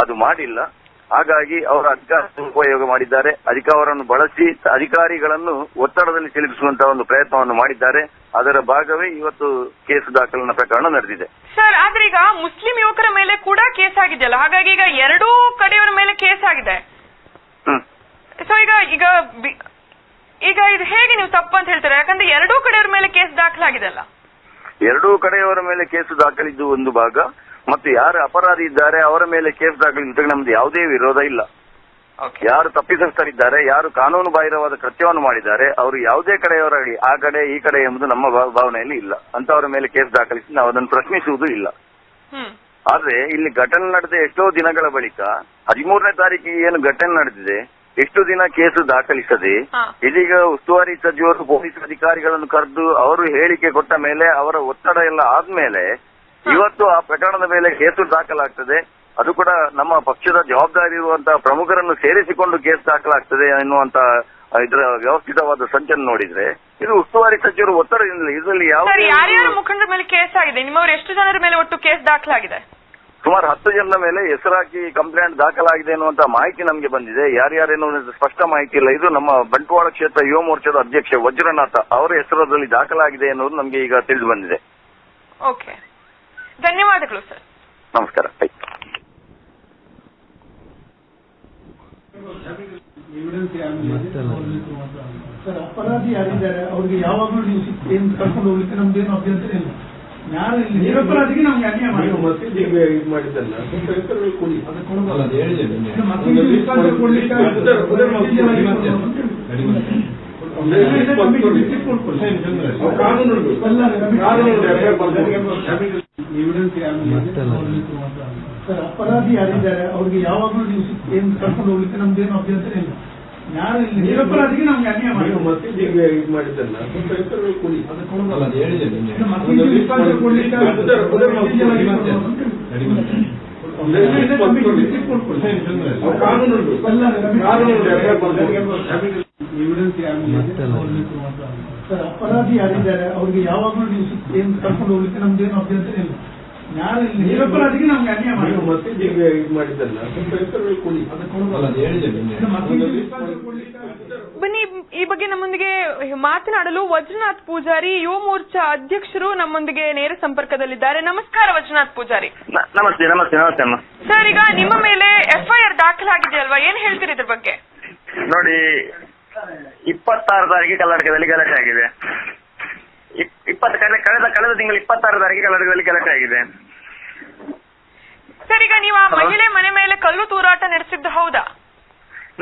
ಅದು ಮಾಡಿಲ್ಲ. ಹಾಗಾಗಿ ಅವರ ಅಧಿಕಾರ ಉಪಯೋಗ ಮಾಡಿದ್ದಾರೆ. ಅಧಿಕಾರವನ್ನು ಬಳಸಿ ಅಧಿಕಾರಿಗಳನ್ನು ಒತ್ತಡದಲ್ಲಿ ಸಿಲುಕಿಸುವಂತಹ ಒಂದು ಪ್ರಯತ್ನವನ್ನು ಮಾಡಿದ್ದಾರೆ. ಅದರ ಭಾಗವೇ ಇವತ್ತು ಕೇಸು ದಾಖಲಿನ ಪ್ರಕರಣ ನಡೆದಿದೆ. ಸರ್, ಆದ್ರೆ ಈಗ ಮುಸ್ಲಿಂ ಯುವಕರ ಮೇಲೆ ಕೂಡ ಕೇಸ್ ಆಗಿದೆಯಲ್ಲ, ಹಾಗಾಗಿ ಈಗ ಎರಡೂ ಕಡೆಯವರ ಮೇಲೆ ಕೇಸ್ ಆಗಿದೆ. ಸೊ ಈಗ ಇದು ಹೇಗೆ ನೀವು ತಪ್ಪು ಅಂತ ಹೇಳ್ತಾರೆ? ಯಾಕಂದ್ರೆ ಎರಡೂ ಕಡೆಯವರ ಮೇಲೆ ಕೇಸ್ ದಾಖಲಾಗಿದೆಲ್ಲ. ಎರಡೂ ಕಡೆಯವರ ಮೇಲೆ ಕೇಸು ದಾಖಲಿದ್ದು ಒಂದು ಭಾಗ, ಮತ್ತು ಯಾರು ಅಪರಾಧಿ ಇದ್ದಾರೆ ಅವರ ಮೇಲೆ ಕೇಸ್ ದಾಖಲಿದ್ದಕ್ಕೆ ನಮ್ದು ಯಾವುದೇ ವಿರೋಧ ಇಲ್ಲ. ಯಾರು ತಪ್ಪಿತಸ್ಥರಿದ್ದಾರೆ, ಯಾರು ಕಾನೂನು ಬಾಹಿರವಾದ ಕೃತ್ಯವನ್ನು ಮಾಡಿದ್ದಾರೆ, ಅವರು ಯಾವುದೇ ಕಡೆಯವರಾಗಲಿ ಆ ಕಡೆ ಈ ಕಡೆ ಎಂಬುದು ನಮ್ಮ ಭಾವನೆಯಲ್ಲಿ ಇಲ್ಲ. ಅಂತವರ ಮೇಲೆ ಕೇಸ್ ದಾಖಲಿಸಿ ನಾವು ಅದನ್ನು ಪ್ರಶ್ನಿಸುವುದೂ ಇಲ್ಲ. ಆದ್ರೆ ಇಲ್ಲಿ ಘಟನೆ ನಡೆದ ಎಷ್ಟೋ ದಿನಗಳ ಬಳಿಕ 13ನೇ ತಾರೀಕಿಗೆ ಏನು ಘಟನೆ ನಡೆದಿದೆ, ಎಷ್ಟು ದಿನ ಕೇಸು ದಾಖಲಿಸದೆ ಇದೀಗ ಉಸ್ತುವಾರಿ ಸಚಿವರು ಪೊಲೀಸ್ ಅಧಿಕಾರಿಗಳನ್ನು ಕರೆದು ಅವರು ಹೇಳಿಕೆ ಕೊಟ್ಟ ಮೇಲೆ ಅವರ ಒತ್ತಡ ಎಲ್ಲ ಆದ್ಮೇಲೆ ಇವತ್ತು ಆ ಪ್ರಕರಣದ ಮೇಲೆ ಕೇಸು ದಾಖಲಾಗ್ತದೆ. ಅದು ಕೂಡ ನಮ್ಮ ಪಕ್ಷದ ಜವಾಬ್ದಾರಿ ಇರುವಂತಹ ಪ್ರಮುಖರನ್ನು ಸೇರಿಸಿಕೊಂಡು ಕೇಸ್ ದಾಖಲಾಗ್ತದೆ ಎನ್ನುವಂತ ಇದರ ವ್ಯವಸ್ಥಿತವಾದ ಸಂಚನ್ನು ನೋಡಿದ್ರೆ ಇದು ಉಸ್ತುವಾರಿ ಸಚಿವರು ಒತ್ತಡದಿಂದ ಇದರಲ್ಲಿ ಯಾರ್ಯಾರ ಮುಖಂಡರ ಮೇಲೆ ಕೇಸ್ ಆಗಿದೆ? ನಿಮ್ಮವರು ಎಷ್ಟು ಜನರ ಮೇಲೆ ಒಟ್ಟು ಕೇಸ್ ದಾಖಲಾಗಿದೆ? ಸುಮಾರು 10 ಜನರ ಮೇಲೆ ಹೆಸರಾಕಿ ಕಂಪ್ಲೇಂಟ್ ದಾಖಲಾಗಿದೆ ಎನ್ನುವಂತ ಮಾಹಿತಿ ನಮಗೆ ಬಂದಿದೆ. ಯಾರ್ಯಾರೇನು ಸ್ಪಷ್ಟ ಮಾಹಿತಿ ಇಲ್ಲ. ಇದು ನಮ್ಮ ಬಂಟ್ವಾಳ ಕ್ಷೇತ್ರ ಯುವ ಮೋರ್ಚಾದ ಅಧ್ಯಕ್ಷ ವಜ್ರನಾಥ ಅವರ ಹೆಸರಲ್ಲಿ ದಾಖಲಾಗಿದೆ ಎನ್ನುವುದು ನಮಗೆ ಈಗ ತಿಳಿದು ಬಂದಿದೆ. ಓಕೆ, ಧನ್ಯವಾದಗಳು ಸರ್. ನಮಸ್ಕಾರ. ಸರ್, ಅಪರಾಧಿ ಯಾರಿದ್ದಾರೆ ಅವ್ರಿಗೆ ಯಾವಾಗಲೂ ನೀವು ಏನ್ ಕರ್ಕೊಂಡು ಹೋಗ್ಲಿಕ್ಕೆ ನಮ್ದೇನು ಅಭ್ಯಂತರ ಇಲ್ಲ. ಯಾರು ನಿರಪರಾಧಿಗೆ ನಮ್ಗೆ ಅನ್ಯಾಯ ಮಾಡಿ ಮಸೀದಿಗೆ ಇದು ಮಾಡಿದ್ದಲ್ಲ ಸ್ವಲ್ಪ ಹೆಸರುಗಳು ಕೊಡಿ. ಸರ್, ಅಪರಾಧಿ ಯಾರಿದ್ದಾರೆ ಅವ್ರಿಗೆ ಯಾವಾಗಲೂ ನೀವು ಏನ್ ಕರ್ಕೊಂಡು ಹೋಗ್ಲಿಕ್ಕೆ ನಮ್ದೇನು ಅಭ್ಯಂತರ ಇಲ್ಲ. ಯಾರು ನಿರಪರಾಧಿಗೆ ನಮ್ಗೆ ಅನ್ಯಾಯ ಮಾಡಿ ಮಸೀದಿಗೆ ಇದು ಮಾಡಿದ್ದಲ್ಲ ಸ್ವಲ್ಪ ಹೆಸರುಗಳು ಕೊಡಿ. ಸರ್, ಅಪರಾಧಿ ಯಾರಿದ್ದಾರೆ ಅವ್ರಿಗೆ ಯಾವಾಗಲೂ ನೀವು ಏನ್ ಕರ್ಕೊಂಡು ಹೋಗ್ಲಿಕ್ಕೆ ನಮ್ದೇನು ಅಭ್ಯಂತರ ಇಲ್ಲ. ಯಾರು ನಿರಪರಾಧಿಗೆ ನಮ್ಗೆ ಅನ್ಯಾಯ ಮಾಡಿ ಮಸೀದಿಗೆ ಇದು ಮಾಡಿದ್ದಲ್ಲ ಸ್ವಲ್ಪ ಹೆಸರುಗಳು ಕೊಡಿ. ಬನ್ನಿ, ಈ ಬಗ್ಗೆ ನಮ್ಮೊಂದಿಗೆ ಮಾತನಾಡಲು ವಜ್ರನಾಥ್ ಪೂಜಾರಿ, ಯುವ ಮೋರ್ಚಾ ಅಧ್ಯಕ್ಷರು ನಮ್ಮೊಂದಿಗೆ ನೇರ ಸಂಪರ್ಕದಲ್ಲಿದ್ದಾರೆ. ನಮಸ್ಕಾರ ವಜ್ರನಾಥ್ ಪೂಜಾರಿ. ನಮಸ್ತೆ. ನಮಸ್ತೆ. ನಮಸ್ತೆ ಅಮ್ಮ. ಸರ್, ಈಗ ನಿಮ್ಮ ಮೇಲೆ FIR ದಾಖಲಾಗಿದೆಯಲ್ವಾ, ಏನ್ ಹೇಳ್ತೀರಿ ಇದ್ರ ಬಗ್ಗೆ? ನೋಡಿ, 26 ತಾರೀಕಿಗೆ ಕರ್ನಾಟಕದಲ್ಲಿ ಗಲಾಟೆ ಆಗಿದೆ. ಕಳೆದ ತಿಂಗಳು 26 ತಾರೀಕಿಗೆ ಕರ್ನಾಟಕದಲ್ಲಿ ಗಲಾಟೆ ಆಗಿದೆ. ಸರ್, ಈಗ ನೀವು ಆ ಮಹಿಳೆ ಮನೆ ಮೇಲೆ ಕಲ್ಲು ತೂರಾಟ ನಡೆಸಿದ್ದು ಹೌದಾ?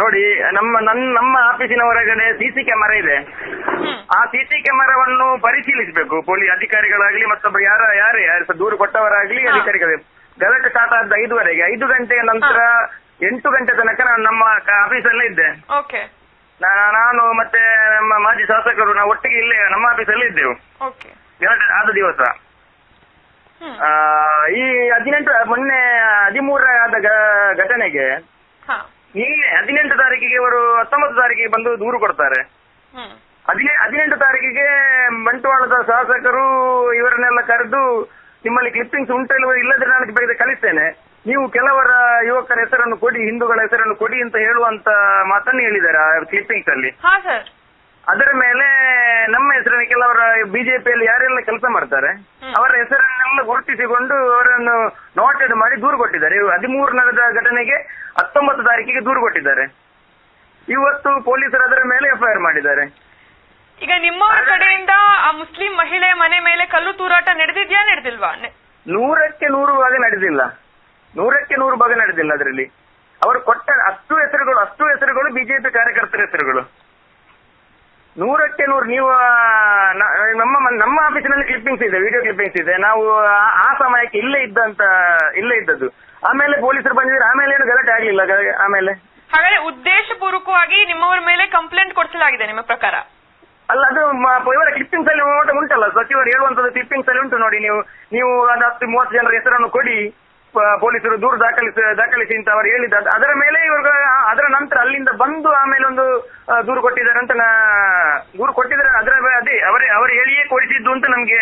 ನೋಡಿ, ನಮ್ಮ ಆಫೀಸಿನ ಹೊರಗಡೆ CC ಕ್ಯಾಮೆರಾ ಇದೆ. ಆ CC ಕ್ಯಾಮೆರಾವನ್ನು ಪರಿಶೀಲಿಸಬೇಕು ಪೊಲೀಸ್ ಅಧಿಕಾರಿಗಳಾಗ್ಲಿ ಮತ್ತೊಬ್ಬ ಯಾರೇ ದೂರು ಕೊಟ್ಟವರಾಗ್ಲಿ ಅಧಿಕಾರಿಗಳೇ. ಗಲಾಟೆ ಸ್ಟಾರ್ಟ್ ಆದ 5 ಗಂಟೆಗೆ 5 ಗಂಟೆಯ ನಂತರ 8 ಗಂಟೆ ತನಕ ನಾನು ನಮ್ಮ ಆಫೀಸಲ್ಲೇ ಇದ್ದೆ. ಓಕೆ. ನಾನು ಮತ್ತೆ ನಮ್ಮ ಮಾಜಿ ಶಾಸಕರು ನಾವು ಒಟ್ಟಿಗೆ ಇಲ್ಲೇ ನಮ್ಮ ಆಫೀಸಲ್ಲಿ ಇದ್ದೆವು ಗಲಾಟೆ ಆದ ದಿವಸ. ಈ 18 ಮೊನ್ನೆ 13 ಆದ ಘಟನೆಗೆ ನಿನ್ನೆ 18 ತಾರೀಕಿಗೆ ಅವರು 19 ತಾರೀಕಿಗೆ ಬಂದು ದೂರು ಕೊಡ್ತಾರೆ. 18 ತಾರೀಕಿಗೆ ಬಂಟ್ವಾಳದ ಶಾಸಕರು ಇವರನ್ನೆಲ್ಲ ಕರೆದು ನಿಮ್ಮಲ್ಲಿ ಕ್ಲಿಪ್ಪಿಂಗ್ಸ್ ಉಂಟು ಇಲ್ಲದ್ರೆ ನಾನು ಬೇಗ ಕಳಿಸ್ತೇನೆ, ನೀವು ಕೆಲವರ ಯುವಕರ ಹೆಸರನ್ನು ಕೊಡಿ, ಹಿಂದೂಗಳ ಹೆಸರನ್ನು ಕೊಡಿ ಅಂತ ಹೇಳುವಂತ ಮಾತನ್ನು ಹೇಳಿದ್ದಾರೆ ಆ ಕ್ಲಿಪ್ಪಿಂಗ್ಸ್ ಅಲ್ಲಿ. ಅದರ ಮೇಲೆ ನಮ್ಮ ಹೆಸರನ್ನು ಕೆಲವರ ಬಿಜೆಪಿಯಲ್ಲಿ ಯಾರೆಲ್ಲ ಕೆಲಸ ಮಾಡ್ತಾರೆ ಅವರ ಹೆಸರನ್ನೆಲ್ಲ ಗುರುತಿಸಿಕೊಂಡು ಅವರನ್ನು ನೋಟೆಡ್ ಮಾಡಿ ದೂರು ಕೊಟ್ಟಿದ್ದಾರೆ. 13 ನಡೆದ ಘಟನೆಗೆ 19 ತಾರೀಕಿಗೆ ದೂರು ಕೊಟ್ಟಿದ್ದಾರೆ. ಇವತ್ತು ಪೊಲೀಸರು ಅದರ ಮೇಲೆ FIR ಮಾಡಿದ್ದಾರೆ. ಈಗ ನಿಮ್ಮವರ ಕಡೆಯಿಂದ ಆ ಮುಸ್ಲಿಂ ಮಹಿಳೆ ಮನೆ ಮೇಲೆ ಕಲ್ಲು ತೂರಾಟ ನಡೆದಿದ್ಯಾ ನಡೆದಿಲ್ವಾ? 100ಕ್ಕೆ 100 ಭಾಗ ನಡೆದಿಲ್ಲ. 100ಕ್ಕೆ 100 ಭಾಗ ನಡೆದಿಲ್ಲ. ಅದರಲ್ಲಿ ಅವರು ಕೊಟ್ಟ ಅಷ್ಟು ಹೆಸರುಗಳು ಬಿಜೆಪಿ ಕಾರ್ಯಕರ್ತರ ಹೆಸರುಗಳು. 100ಕ್ಕೆ 100 ನೀವು ನಮ್ಮ ಆಫೀಸಿನಲ್ಲಿ ಕ್ಲಿಪ್ಪಿಂಗ್ಸ್ ಇದೆ, ವಿಡಿಯೋ ಕ್ಲಿಪ್ಪಿಂಗ್ಸ್ ಇದೆ. ನಾವು ಆ ಸಮಯಕ್ಕೆ ಇಲ್ಲೇ ಇದ್ದದ್ದು. ಆಮೇಲೆ ಪೊಲೀಸರು ಬಂದಿದ್ದಾರೆ. ಆಮೇಲೆ ಏನು ಗಲಾಟೆ ಆಗ್ಲಿಲ್ಲ. ಆಮೇಲೆ ಹಾಗಾದ್ರೆ ಉದ್ದೇಶಪೂರ್ವಕವಾಗಿ ನಿಮ್ಮವರ ಮೇಲೆ ಕಂಪ್ಲೇಂಟ್ ಕೊಡಿಸಲಾಗಿದೆ ನಿಮ್ಮ ಪ್ರಕಾರ? ಅಲ್ಲ, ಅದು ಇವರ ಕ್ಲಿಪ್ಪಿಂಗ್ಸ್ ಅಲ್ಲಿ ಉಂಟಲ್ಲ, ಸಚಿವರು ಹೇಳುವಂತದ್ದು ಕ್ಲಿಪ್ಪಿಂಗ್ಸ್ ಅಲ್ಲಿ ಉಂಟು ನೋಡಿ. ನೀವು 10-30 ಜನರ ಹೆಸರನ್ನು ಕೊಡಿ, ಪೊಲೀಸರು ದೂರು ದಾಖಲಿಸಿ ಅಂತ ಅವರು ಹೇಳಿದ. ಅದರ ಮೇಲೆ ಇವರು ಅದರ ನಂತರ ಅಲ್ಲಿಂದ ಬಂದು ಆಮೇಲೆ ಒಂದು ದೂರು ಕೊಟ್ಟಿದ್ದಾರೆ ಅಂತ ದೂರು ಕೊಟ್ಟಿದ್ದಾರೆ. ಅದೇ ಅವರು ಹೇಳಿಯೇ ಕೊಡಿಸಿದ್ದು ಅಂತ ನಮ್ಗೆ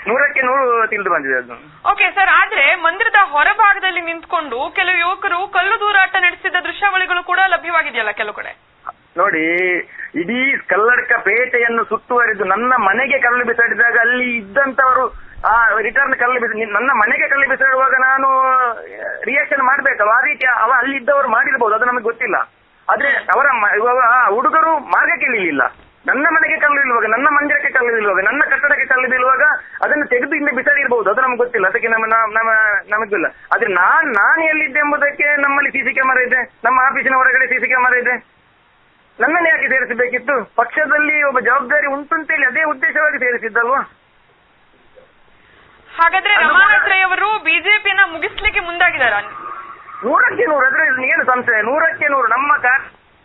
100ಕ್ಕೆ 100 ತಿಳಿದು ಬಂದಿದೆ ಅದು. ಓಕೆ ಸರ್, ಆದ್ರೆ ಮಂದಿರದ ಹೊರಭಾಗದಲ್ಲಿ ನಿಂತ್ಕೊಂಡು ಕೆಲವು ಯುವಕರು ಕಲ್ಲು ತೂರಾಟ ನಡೆಸಿದ ದೃಶ್ಯಾವಳಿಗಳು ಕೂಡ ಲಭ್ಯವಾಗಿದೆಯಲ್ಲ ಕೆಲವು ಕಡೆ. ನೋಡಿ, ಇಡೀ ಕಲ್ಲಡ್ಕ ಪೇಟೆಯನ್ನು ಸುತ್ತುವರಿದು ನನ್ನ ಮನೆಗೆ ಕಲ್ಲು ಬಿಸಾಡಿದಾಗ ಅಲ್ಲಿ ಇದ್ದಂತವರು ಆ ರಿಟರ್ನ್ ನನ್ನ ಮನೆಗೆ ಕಲ್ಲು ಬಿಸಾಡುವಾಗ ನಾನು ರಿಯಾಕ್ಷನ್ ಮಾಡ್ಬೇಕಲ್ಲ. ಆ ರೀತಿ ಅಲ್ಲಿದ್ದವರು ಮಾಡಿರ್ಬೋದು, ಅದು ನಮಗೆ ಗೊತ್ತಿಲ್ಲ. ಆದ್ರೆ ಅವರ ಹುಡುಗರು ಮಾರ್ಗಕ್ಕೆ ಇಳಿಲಿಲ್ಲ. ನನ್ನ ಮನೆಗೆ ಕಲ್ಲಿರುವಾಗ, ನನ್ನ ಮಂದಿರಕ್ಕೆ ಕಲ್ಲಿರುವಾಗ, ನನ್ನ ಕಟ್ಟಡಕ್ಕೆ ಕಲ್ಲಿರುವಾಗ ಅದನ್ನು ತೆಗೆದು ಹಿಂದೆ ಬಿಸಾಡಿರ್ಬಹುದು, ಅದು ನಮ್ಗೆ ಗೊತ್ತಿಲ್ಲ, ಅದಕ್ಕೆ ನಮಗಿಲ್ಲ. ಆದ್ರೆ ನಾನು ಎಲ್ಲಿದ್ದೆ ಎಂಬುದಕ್ಕೆ ನಮ್ಮಲ್ಲಿ ಸಿಸಿ ಕ್ಯಾಮರಾ ಇದೆ, ನಮ್ಮ ಆಫೀಸಿನ ಹೊರಗಡೆ ಸಿಸಿ ಕ್ಯಾಮರಾ ಇದೆ. ನನ್ನನ್ನು ಯಾಕೆ ಸೇರಿಸಬೇಕಿತ್ತು? ಪಕ್ಷದಲ್ಲಿ ಒಬ್ಬ ಜವಾಬ್ದಾರಿ ಉಂಟುಂತೇಳಿ ಅದೇ ಉದ್ದೇಶವಾಗಿ ಸೇರಿಸಿದ್ದಲ್ವಾ? ಹಾಗಾದ್ರೆ ರಮಾನಾಥ್ ರೈ ಅವರು ಬಿಜೆಪಿಯನ್ನ ಮುಗಿಸ್ಲಿಕ್ಕೆ ಮುಂದಾಗಿದ್ದಾರಾ? 100ಕ್ಕೆ 100. ಅದ್ರಲ್ಲಿ ಏನು ಸಂಶಯ? 100ಕ್ಕೆ 100. ನಮ್ಮ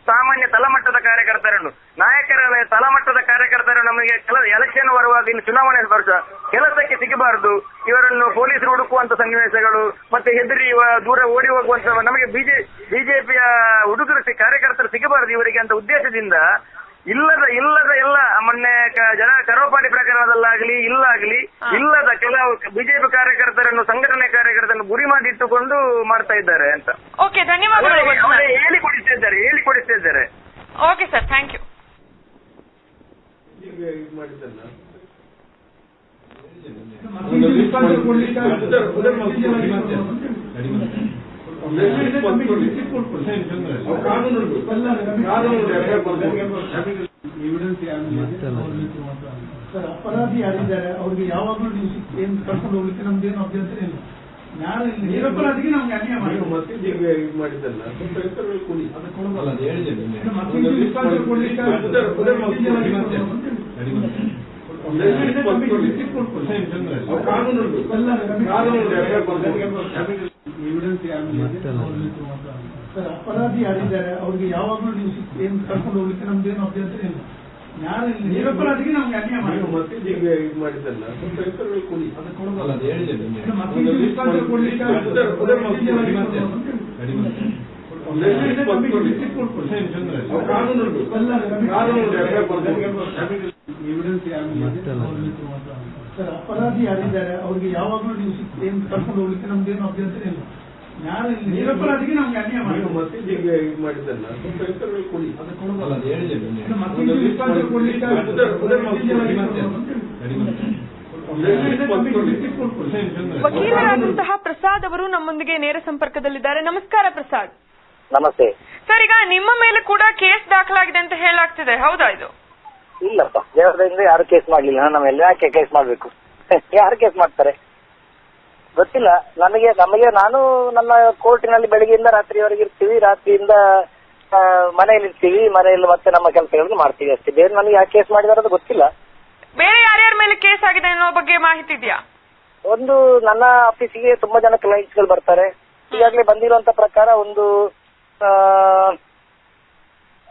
ಸಾಮಾನ್ಯ ತಳಮಟ್ಟದ ಕಾರ್ಯಕರ್ತರನ್ನು, ನಾಯಕರ ತಳಮಟ್ಟದ ಕಾರ್ಯಕರ್ತರು ನಮಗೆ ಎಲೆಕ್ಷನ್ ಬರುವಾಗ, ಇನ್ನು ಚುನಾವಣೆ ವರ್ಷ ಕೆಲಸಕ್ಕೆ ಸಿಗಬಾರದು, ಇವರನ್ನು ಪೊಲೀಸರು ಹುಡುಕುವಂತ ಸನ್ನಿವೇಶಗಳು, ಮತ್ತೆ ಹೆದರಿ ದೂರ ಓಡಿ ಹೋಗುವಂತ ನಮಗೆ ಬಿಜೆಪಿಯ ಹುಡುಗರು ಕಾರ್ಯಕರ್ತರು ಸಿಗಬಾರದು ಇವರಿಗೆ ಅಂತ ಉದ್ದೇಶದಿಂದ ಇಲ್ಲದ ಎಲ್ಲ ಮೊನ್ನೆ ಕರೋಪಾಡಿ ಪ್ರಕರಣದಲ್ಲಾಗಲಿ ಇಲ್ಲದ ಕೆಲವು ಬಿಜೆಪಿ ಕಾರ್ಯಕರ್ತರನ್ನು, ಸಂಘಟನೆ ಕಾರ್ಯಕರ್ತರನ್ನು ಗುರಿ ಮಾಡಿ ಇಟ್ಟುಕೊಂಡು ಮಾಡ್ತಾ ಇದ್ದಾರೆ ಅಂತ. ಓಕೆ, ಧನ್ಯವಾದಗಳು. ಹೇಳಿಕೊಡಿಸ್ತಾ ಇದ್ದಾರೆ. Okay sir, thank you. Sir, ಅಪರಾಧಿ ಯಾರಿದ್ದಾರೆ ಅವ್ರಿಗೆ ಯಾವಾಗಲೂ ನೀವು ಏನ್ ಕರ್ಕೊಂಡು ಹೋಗ್ಲಿಕ್ಕೆ ನಮ್ದೇನು ಅಭ್ಯಂತರ ಇಲ್ಲ. ನಿರಪರಾಧಿಗೆ ನಮ್ಗೆ ಅನ್ಯಾಯ ಮಾಡಿದ್ದಲ್ಲ ಕೊಡಿ, ಅದು ಕೊಡಬಲ್ಲ, ಅದು ಸರ್, ಅಪರಾಧಿ ಯಾರಿದ್ದಾರೆ ಅವ್ರಿಗೆ ಯಾವಾಗಲೂ ನೀವು ಏನ್ ಕರ್ಕೊಂಡು ಹೋಗ್ಲಿಕ್ಕೆ ನಮ್ದೇನು ಅಭ್ಯಂತರ ಇಲ್ಲ. ನಿರಪರಾಧಿಗೆ ನಮ್ಗೆ ಅನ್ಯಾಯ ಮಾಡಿದ್ದಲ್ಲ ಕೊಡಿ, ಅದು ಕೊಡಬಲ್ಲ, ಅದು ಸರ್, ಅಪರಾಧಿ ಯಾರಿದ್ದಾರೆ ಅವ್ರಿಗೆ ಯಾವಾಗಲೂ ನೀವು ಏನ್ ಕರ್ಕೊಂಡು ಹೋಗ್ಲಿಕ್ಕೆ ನಮ್ದೇನು ಅಭ್ಯಂತರ ಇಲ್ಲ. ನಿರಪರಾಧಿಗೆ ನಮ್ಗೆ ಅನ್ಯಾಯ ಮಾಡಿದ್ದಲ್ಲ ಕೊಡಿ, ಅದು ಕೊಡಬಲ್ಲ, ಅದು ವಕೀಲರಾದಂತಹ ಪ್ರಸಾದ್ ಅವರು ನಮ್ಮೊಂದಿಗೆ ನೇರ ಸಂಪರ್ಕದಲ್ಲಿದ್ದಾರೆ. ನಮಸ್ಕಾರ ಪ್ರಸಾದ್. ನಮಸ್ತೆ ಸರ್, ಈಗ ನಿಮ್ಮ ಮೇಲೆ ಕೂಡ ಕೇಸ್ ದಾಖಲಾಗಿದೆ ಅಂತ ಹೇಳಾಗ್ತಿದೆ, ಹೌದಾ ಇದು? ಇಲ್ಲಪ್ಪ, ದೇವರದಿಂದ ಯಾರು ಕೇಸ್ ಮಾಡ್ಲಿಲ್ಲ. ನಮ್ಮ ಮೇಲೆ ಯಾಕೆ ಕೇಸ್ ಮಾಡ್ಬೇಕು? ಯಾರು ಕೇಸ್ ಮಾಡ್ತಾರೆ ಗೊತ್ತಿಲ್ಲ ನಮಗೆ. ನಾನು ನನ್ನ ಕೋರ್ಟಿನಲ್ಲಿ ಬೆಳಗ್ಗೆಯಿಂದ ರಾತ್ರಿವರೆಗೆ ಇರ್ತೀವಿ, ರಾತ್ರಿಯಿಂದ ಮನೆಯಲ್ಲಿ ಇರ್ತೀವಿ, ಮನೆಯಲ್ಲಿ ಮತ್ತೆ ನಮ್ಮ ಕೆಲಸಗಳನ್ನು ಮಾಡ್ತೀವಿ ಅಷ್ಟೇ. ಬೇರೆ ನನಗೆ ಯಾಕೆ ಕೇಸ್ ಮಾಡಿದಾರೆ ಅದು ಗೊತ್ತಿಲ್ಲ. ಬೇರೆ ಯಾರ್ಯಾರ ಮೇಲೆ ಕೇಸ್ ಆಗಿದೆ ಅನ್ನೋ ಬಗ್ಗೆ ಮಾಹಿತಿ ಇದೆಯಾ? ಒಂದು ನನ್ನ ಆಫೀಸಿಗೆ ತುಂಬಾ ಜನ ಕ್ಲೈಂಟ್ಸ್ ಗಳು ಬರ್ತಾರೆ. ಈಗಾಗಲೇ ಬಂದಿರುವಂತ ಪ್ರಕಾರ ಒಂದು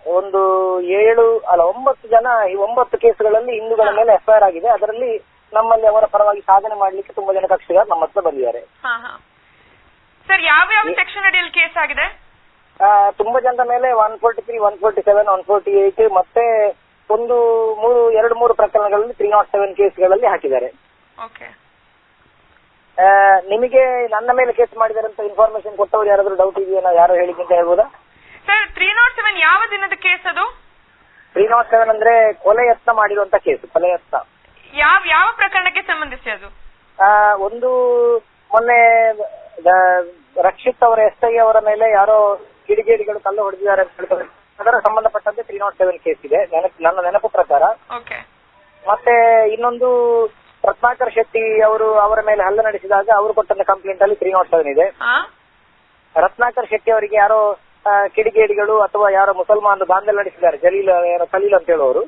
9 ಜನ, ಈ 9 ಕೇಸ್ಗಳಲ್ಲಿ ಹಿಂದೂಗಳ ಮೇಲೆ ಎಫ್ಐಆರ್ ಆಗಿದೆ. ಅದರಲ್ಲಿ ನಮ್ಮಲ್ಲಿ ಅವರ ಪರವಾಗಿ ಸಾಧನೆ ಮಾಡ್ಲಿಕ್ಕೆ ತುಂಬಾ ಜನ ಕಕ್ಷಿಗಾರರು ನಮ್ಮ ಹತ್ರ ಬಂದಿದ್ದಾರೆ. ಸರ್, ಯಾವ ಸೆಕ್ಷನ್ ಅಡಿಯಲ್ಲಿ ಕೇಸ್ ಆಗಿದೆ? ತುಂಬಾ ಜನರ ಮೇಲೆ 143, 147, 148 ಮತ್ತೆ 2-3 ಪ್ರಕರಣಗಳಲ್ಲಿ 307 ಕೇಸ್ಗಳಲ್ಲಿ ಹಾಕಿದ್ದಾರೆ. ನಿಮಗೆ ನನ್ನ ಮೇಲೆ ಕೇಸ್ ಮಾಡಿದ್ದಾರೆ ಅಂತ ಇನ್ಫಾರ್ಮೇಶನ್ ಕೊಟ್ಟವರು ಯಾರಾದ್ರೂ ಡೌಟ್ ಇದೆಯಾ? ಯಾರು ಹೇಳಿದ್ದಂತ ಹೇಳ್ಬೋದಾ? ಸರ್, 307 ಯಾವ ದಿನದ ಕೇಸ್ ಅದು? 307 ಅಂದ್ರೆ ಕೊಲೆ ಯತ್ನ ಮಾಡಿರುವಂತ ಕೇಸು. ಕೊಲೆ ಯತ್ನ ಯಾವ ಪ್ರಕರಣಕ್ಕೆ ಸಂಬಂಧಿಸಿ ಅದು? ಒಂದು ಮೊನ್ನೆ ರಕ್ಷಿತ್ ಅವರ SI ಅವರ ಮೇಲೆ ಯಾರೋ ಕಿಡಿಗೇಡಿಗಳು ಕಲ್ಲು ಹೊಡೆದಿದ್ದಾರೆ ಅಂತ ಹೇಳ್ತಾರೆ. ಅದರ ಸಂಬಂಧಪಟ್ಟಂತೆ 307 ಕೇಸ್ ಇದೆ ನನ್ನ ನೆನಪು ಪ್ರಕಾರ. ಮತ್ತೆ ಇನ್ನೊಂದು ರತ್ನಾಕರ್ ಶೆಟ್ಟಿ ಅವರ ಮೇಲೆ ಹಲ್ಲೆ ನಡೆಸಿದಾಗ ಅವರು ಕೊಟ್ಟಂತ ಕಂಪ್ಲೇಂಟ್ ಅಲ್ಲಿ 307 ಇದೆ. ರತ್ನಾಕರ್ ಶೆಟ್ಟಿ ಅವರಿಗೆ ಯಾರೋ ಕಿಡಿಗೇಡಿಗಳು ಅಥವಾ ಯಾರೋ ಮುಸಲ್ಮಾನರು ದಾಂಧಲೆ ನಡೆಸಿದ್ದಾರೆ, ಖಲೀಲ್ ಅಂತ ಹೇಳುವವರು,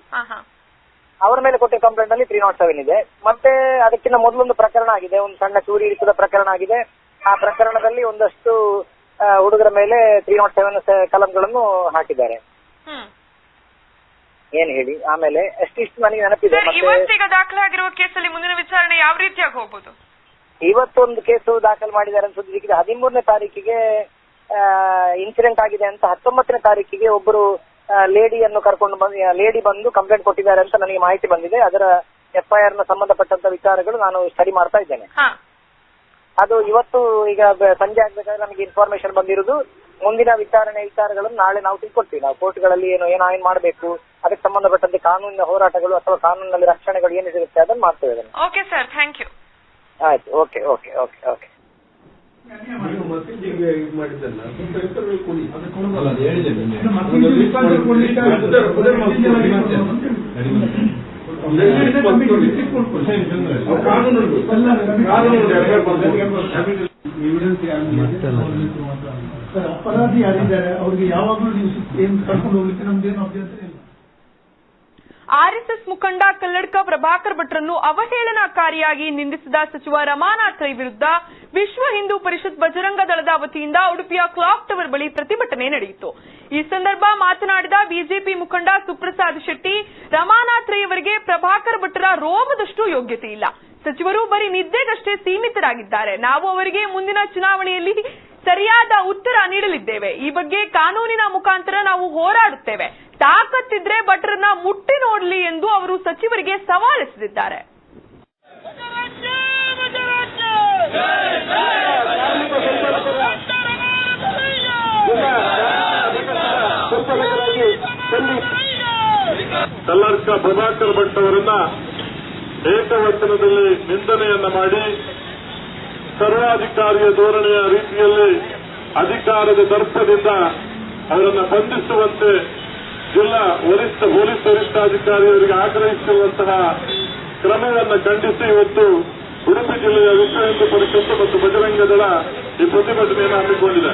ಅವರ ಮೇಲೆ ಕೊಟ್ಟ ಕಂಪ್ಲೇಂಟ್ ಅಲ್ಲಿ 307 ಇದೆ. ಮತ್ತೆ ಅದಕ್ಕಿಂತ ಮೊದಲೊಂದು ಪ್ರಕರಣ ಆಗಿದೆ, ಒಂದು ಸಣ್ಣ ಚೂರಿ ಇರಿಸಿದ ಪ್ರಕರಣ ಆಗಿದೆ. ಆ ಪ್ರಕರಣದಲ್ಲಿ ಒಂದಷ್ಟು ಹುಡುಗರ ಮೇಲೆ 307 ಕಲಂಗಳನ್ನು ಹಾಕಿದ್ದಾರೆ. ಏನ್ ಹೇಳಿ ಆಮೇಲೆ ಎಷ್ಟಿಷ್ಟು ನನಗೆ ನೆನಪಿದೆ. ಇವತ್ತೀಗ ದಾಖಲಾಗಿರುವ ಕೇಸಲ್ಲಿ ಮುಂದಿನ ವಿಚಾರಣೆ ಯಾವ ರೀತಿಯಾಗಿ ಹೋಗ್ಬೋದು? ಇವತ್ತೊಂದು ಕೇಸು ದಾಖಲು ಮಾಡಿದ್ದಾರೆ ಅಂತ ಸುದ್ದಿ ಸಿಕ್ಕಿದೆ. 13ನೇ ತಾರೀಕಿಗೆ ಇನ್ಸಿಡೆಂಟ್ ಆಗಿದೆ ಅಂತ. 19ನೇ ತಾರೀಕಿಗೆ ಒಬ್ಬರು ಲೇಡಿಯನ್ನು ಕರ್ಕೊಂಡು ಲೇಡಿ ಬಂದು ಕಂಪ್ಲೇಂಟ್ ಕೊಟ್ಟಿದ್ದಾರೆ ಅಂತ ನನಗೆ ಮಾಹಿತಿ ಬಂದಿದೆ. ಅದರ FIR ನ ಸಂಬಂಧಪಟ್ಟಂತ ವಿಚಾರಗಳು ನಾನು ಸ್ಟಡಿ ಮಾಡ್ತಾ ಇದ್ದೇನೆ. ಅದು ಇವತ್ತು ಈಗ ಸಂಜೆ ಆಗ್ಬೇಕಾದ್ರೆ ನಮಗೆ ಇನ್ಫಾರ್ಮೇಶನ್ ಬಂದಿರುವುದು. ಮುಂದಿನ ವಿಚಾರಗಳನ್ನು ನಾಳೆ ನಾವು ತಿಳ್ಕೊಡ್ತೀವಿ. ನಾವು ಕೋರ್ಟ್ಗಳಲ್ಲಿ ಏನ್ ಮಾಡಬೇಕು, ಅದಕ್ಕೆ ಸಂಬಂಧಪಟ್ಟಂತೆ ಕಾನೂನಿನ ಹೋರಾಟಗಳು ಅಥವಾ ಕಾನೂನಿನಲ್ಲಿ ರಕ್ಷಣೆಗಳು ಏನು ಸಿಗುತ್ತೆ ಅದನ್ನು ಮಾಡ್ತೇವೆ. Okay sir, thank you. ಆಯ್ತು, ಓಕೆ ಓಕೆ ಓಕೆ ಓಕೆ. ಮಾಡಿದ್ದಲ್ಲ ಕೊಡಿ, ಅದು ಕೊಡಬಲ್ಲ, ಅದು ಸರ್, ಅಪರಾಧಿ ಯಾರಿದ್ದಾರೆ ಅವ್ರಿಗೆ ಯಾವಾಗಲೂ ನೀವು ಏನ್ ಕರ್ಕೊಂಡು ಹೋಗ್ಲಿಕ್ಕೆ ನಮ್ದೇನು ಅಭ್ಯಂತರ ಇಲ್ಲ. ಆರ್ಎಸ್ಎಸ್ ಮುಖಂಡ ಕಲ್ಲಡ್ಕ ಪ್ರಭಾಕರ್ ಭಟ್ರನ್ನು ಅವಹೇಳನಕಾರಿಯಾಗಿ ನಿಂದಿಸಿದ ಸಚಿವ ರಮಾನಾಥ್ ರೈ ವಿರುದ್ಧ ವಿಶ್ವ ಹಿಂದೂ ಪರಿಷತ್ ಬಜರಂಗ ದಳದ ವತಿಯಿಂದ ಉಡುಪಿಯ ಕ್ಲಾಕ್ ಟವರ್ ಬಳಿ ಪ್ರತಿಭಟನೆ ನಡೆಯಿತು. ಈ ಸಂದರ್ಭ ಮಾತನಾಡಿದ ಬಿಜೆಪಿ ಮುಖಂಡ ಸುಪ್ರಸಾದ್ ಶೆಟ್ಟಿ, ರಮಾನಾಥ್ ರೈ ಅವರಿಗೆ ಪ್ರಭಾಕರ್ ಭಟ್ರ ರೋಮದಷ್ಟು ಯೋಗ್ಯತೆ ಇಲ್ಲ. ಸಚಿವರು ಬರೀ ನಿದ್ದೆಗಷ್ಟೇ ಸೀಮಿತರಾಗಿದ್ದಾರೆ. ನಾವು ಅವರಿಗೆ ಮುಂದಿನ ಚುನಾವಣೆಯಲ್ಲಿ ಸರಿಯಾದ ಉತ್ತರ ನೀಡಲಿದ್ದೇವೆ. ಈ ಬಗ್ಗೆ ಕಾನೂನಿನ ಮುಖಾಂತರ ನಾವು ಹೋರಾಡುತ್ತೇವೆ. ತಾಕತ್ತಿದ್ರೆ ಭಟ್ರನ್ನ ಮುಟ್ಟಿ ನೋಡಲಿ ಎಂದು ಅವರು ಸಚಿವರಿಗೆ ಸವಾಲೆಸೆದಿದ್ದಾರೆ. ಕಲ್ಲಡ್ಕ ಪ್ರಭಾಕರ್ ಭಟ್ ಅವರನ್ನ ಏಕವಚನದಲ್ಲಿ ನಿಂದನೆಯನ್ನ ಮಾಡಿ ಸರ್ವಾಧಿಕಾರಿಯ ಧೋರಣೆಯ ರೀತಿಯಲ್ಲಿ ಅಧಿಕಾರದ ದರ್ಪದಿಂದ ಅವರನ್ನು ಬಂಧಿಸುವಂತೆ ಜಿಲ್ಲಾ ಪೊಲೀಸ್ ವರಿಷ್ಠಾಧಿಕಾರಿಯವರಿಗೆ ಆಗ್ರಹಿಸಿರುವಂತಹ ಕ್ರಮವನ್ನು ಖಂಡಿಸಿ ಇವತ್ತು ಉಡುಪಿ ಜಿಲ್ಲೆಯ ವಿಶ್ವ ಹಿಂದೂ ಪರಿಷತ್ ಮತ್ತು ಬಜರಂಗ ದಳ ಈ ಪ್ರತಿಭಟನೆಯನ್ನು ಹಮ್ಮಿಕೊಂಡಿದೆ.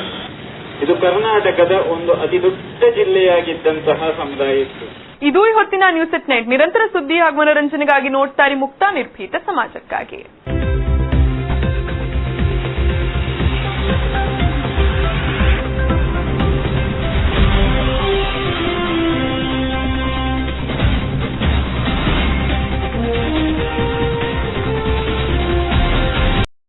ಇದು ಕರ್ನಾಟಕದ ಒಂದು ಅತಿ ದೊಡ್ಡ ಜಿಲ್ಲೆಯಾಗಿದ್ದಂತಹ ಸಮುದಾಯ ಇತ್ತು. ಇದು ಈ ಹೊತ್ತಿನ ನ್ಯೂಸ್ ಎಟ್ ನೈಟ್. ನಿರಂತರ ಸುದ್ದಿ ಹಾಗೂ ಮನೋರಂಜನೆಗಾಗಿ ನೋಡ್ತಾರೆ ಮುಕ್ತ ನಿರ್ಭೀತ ಸಮಾಜಕ್ಕಾಗಿ.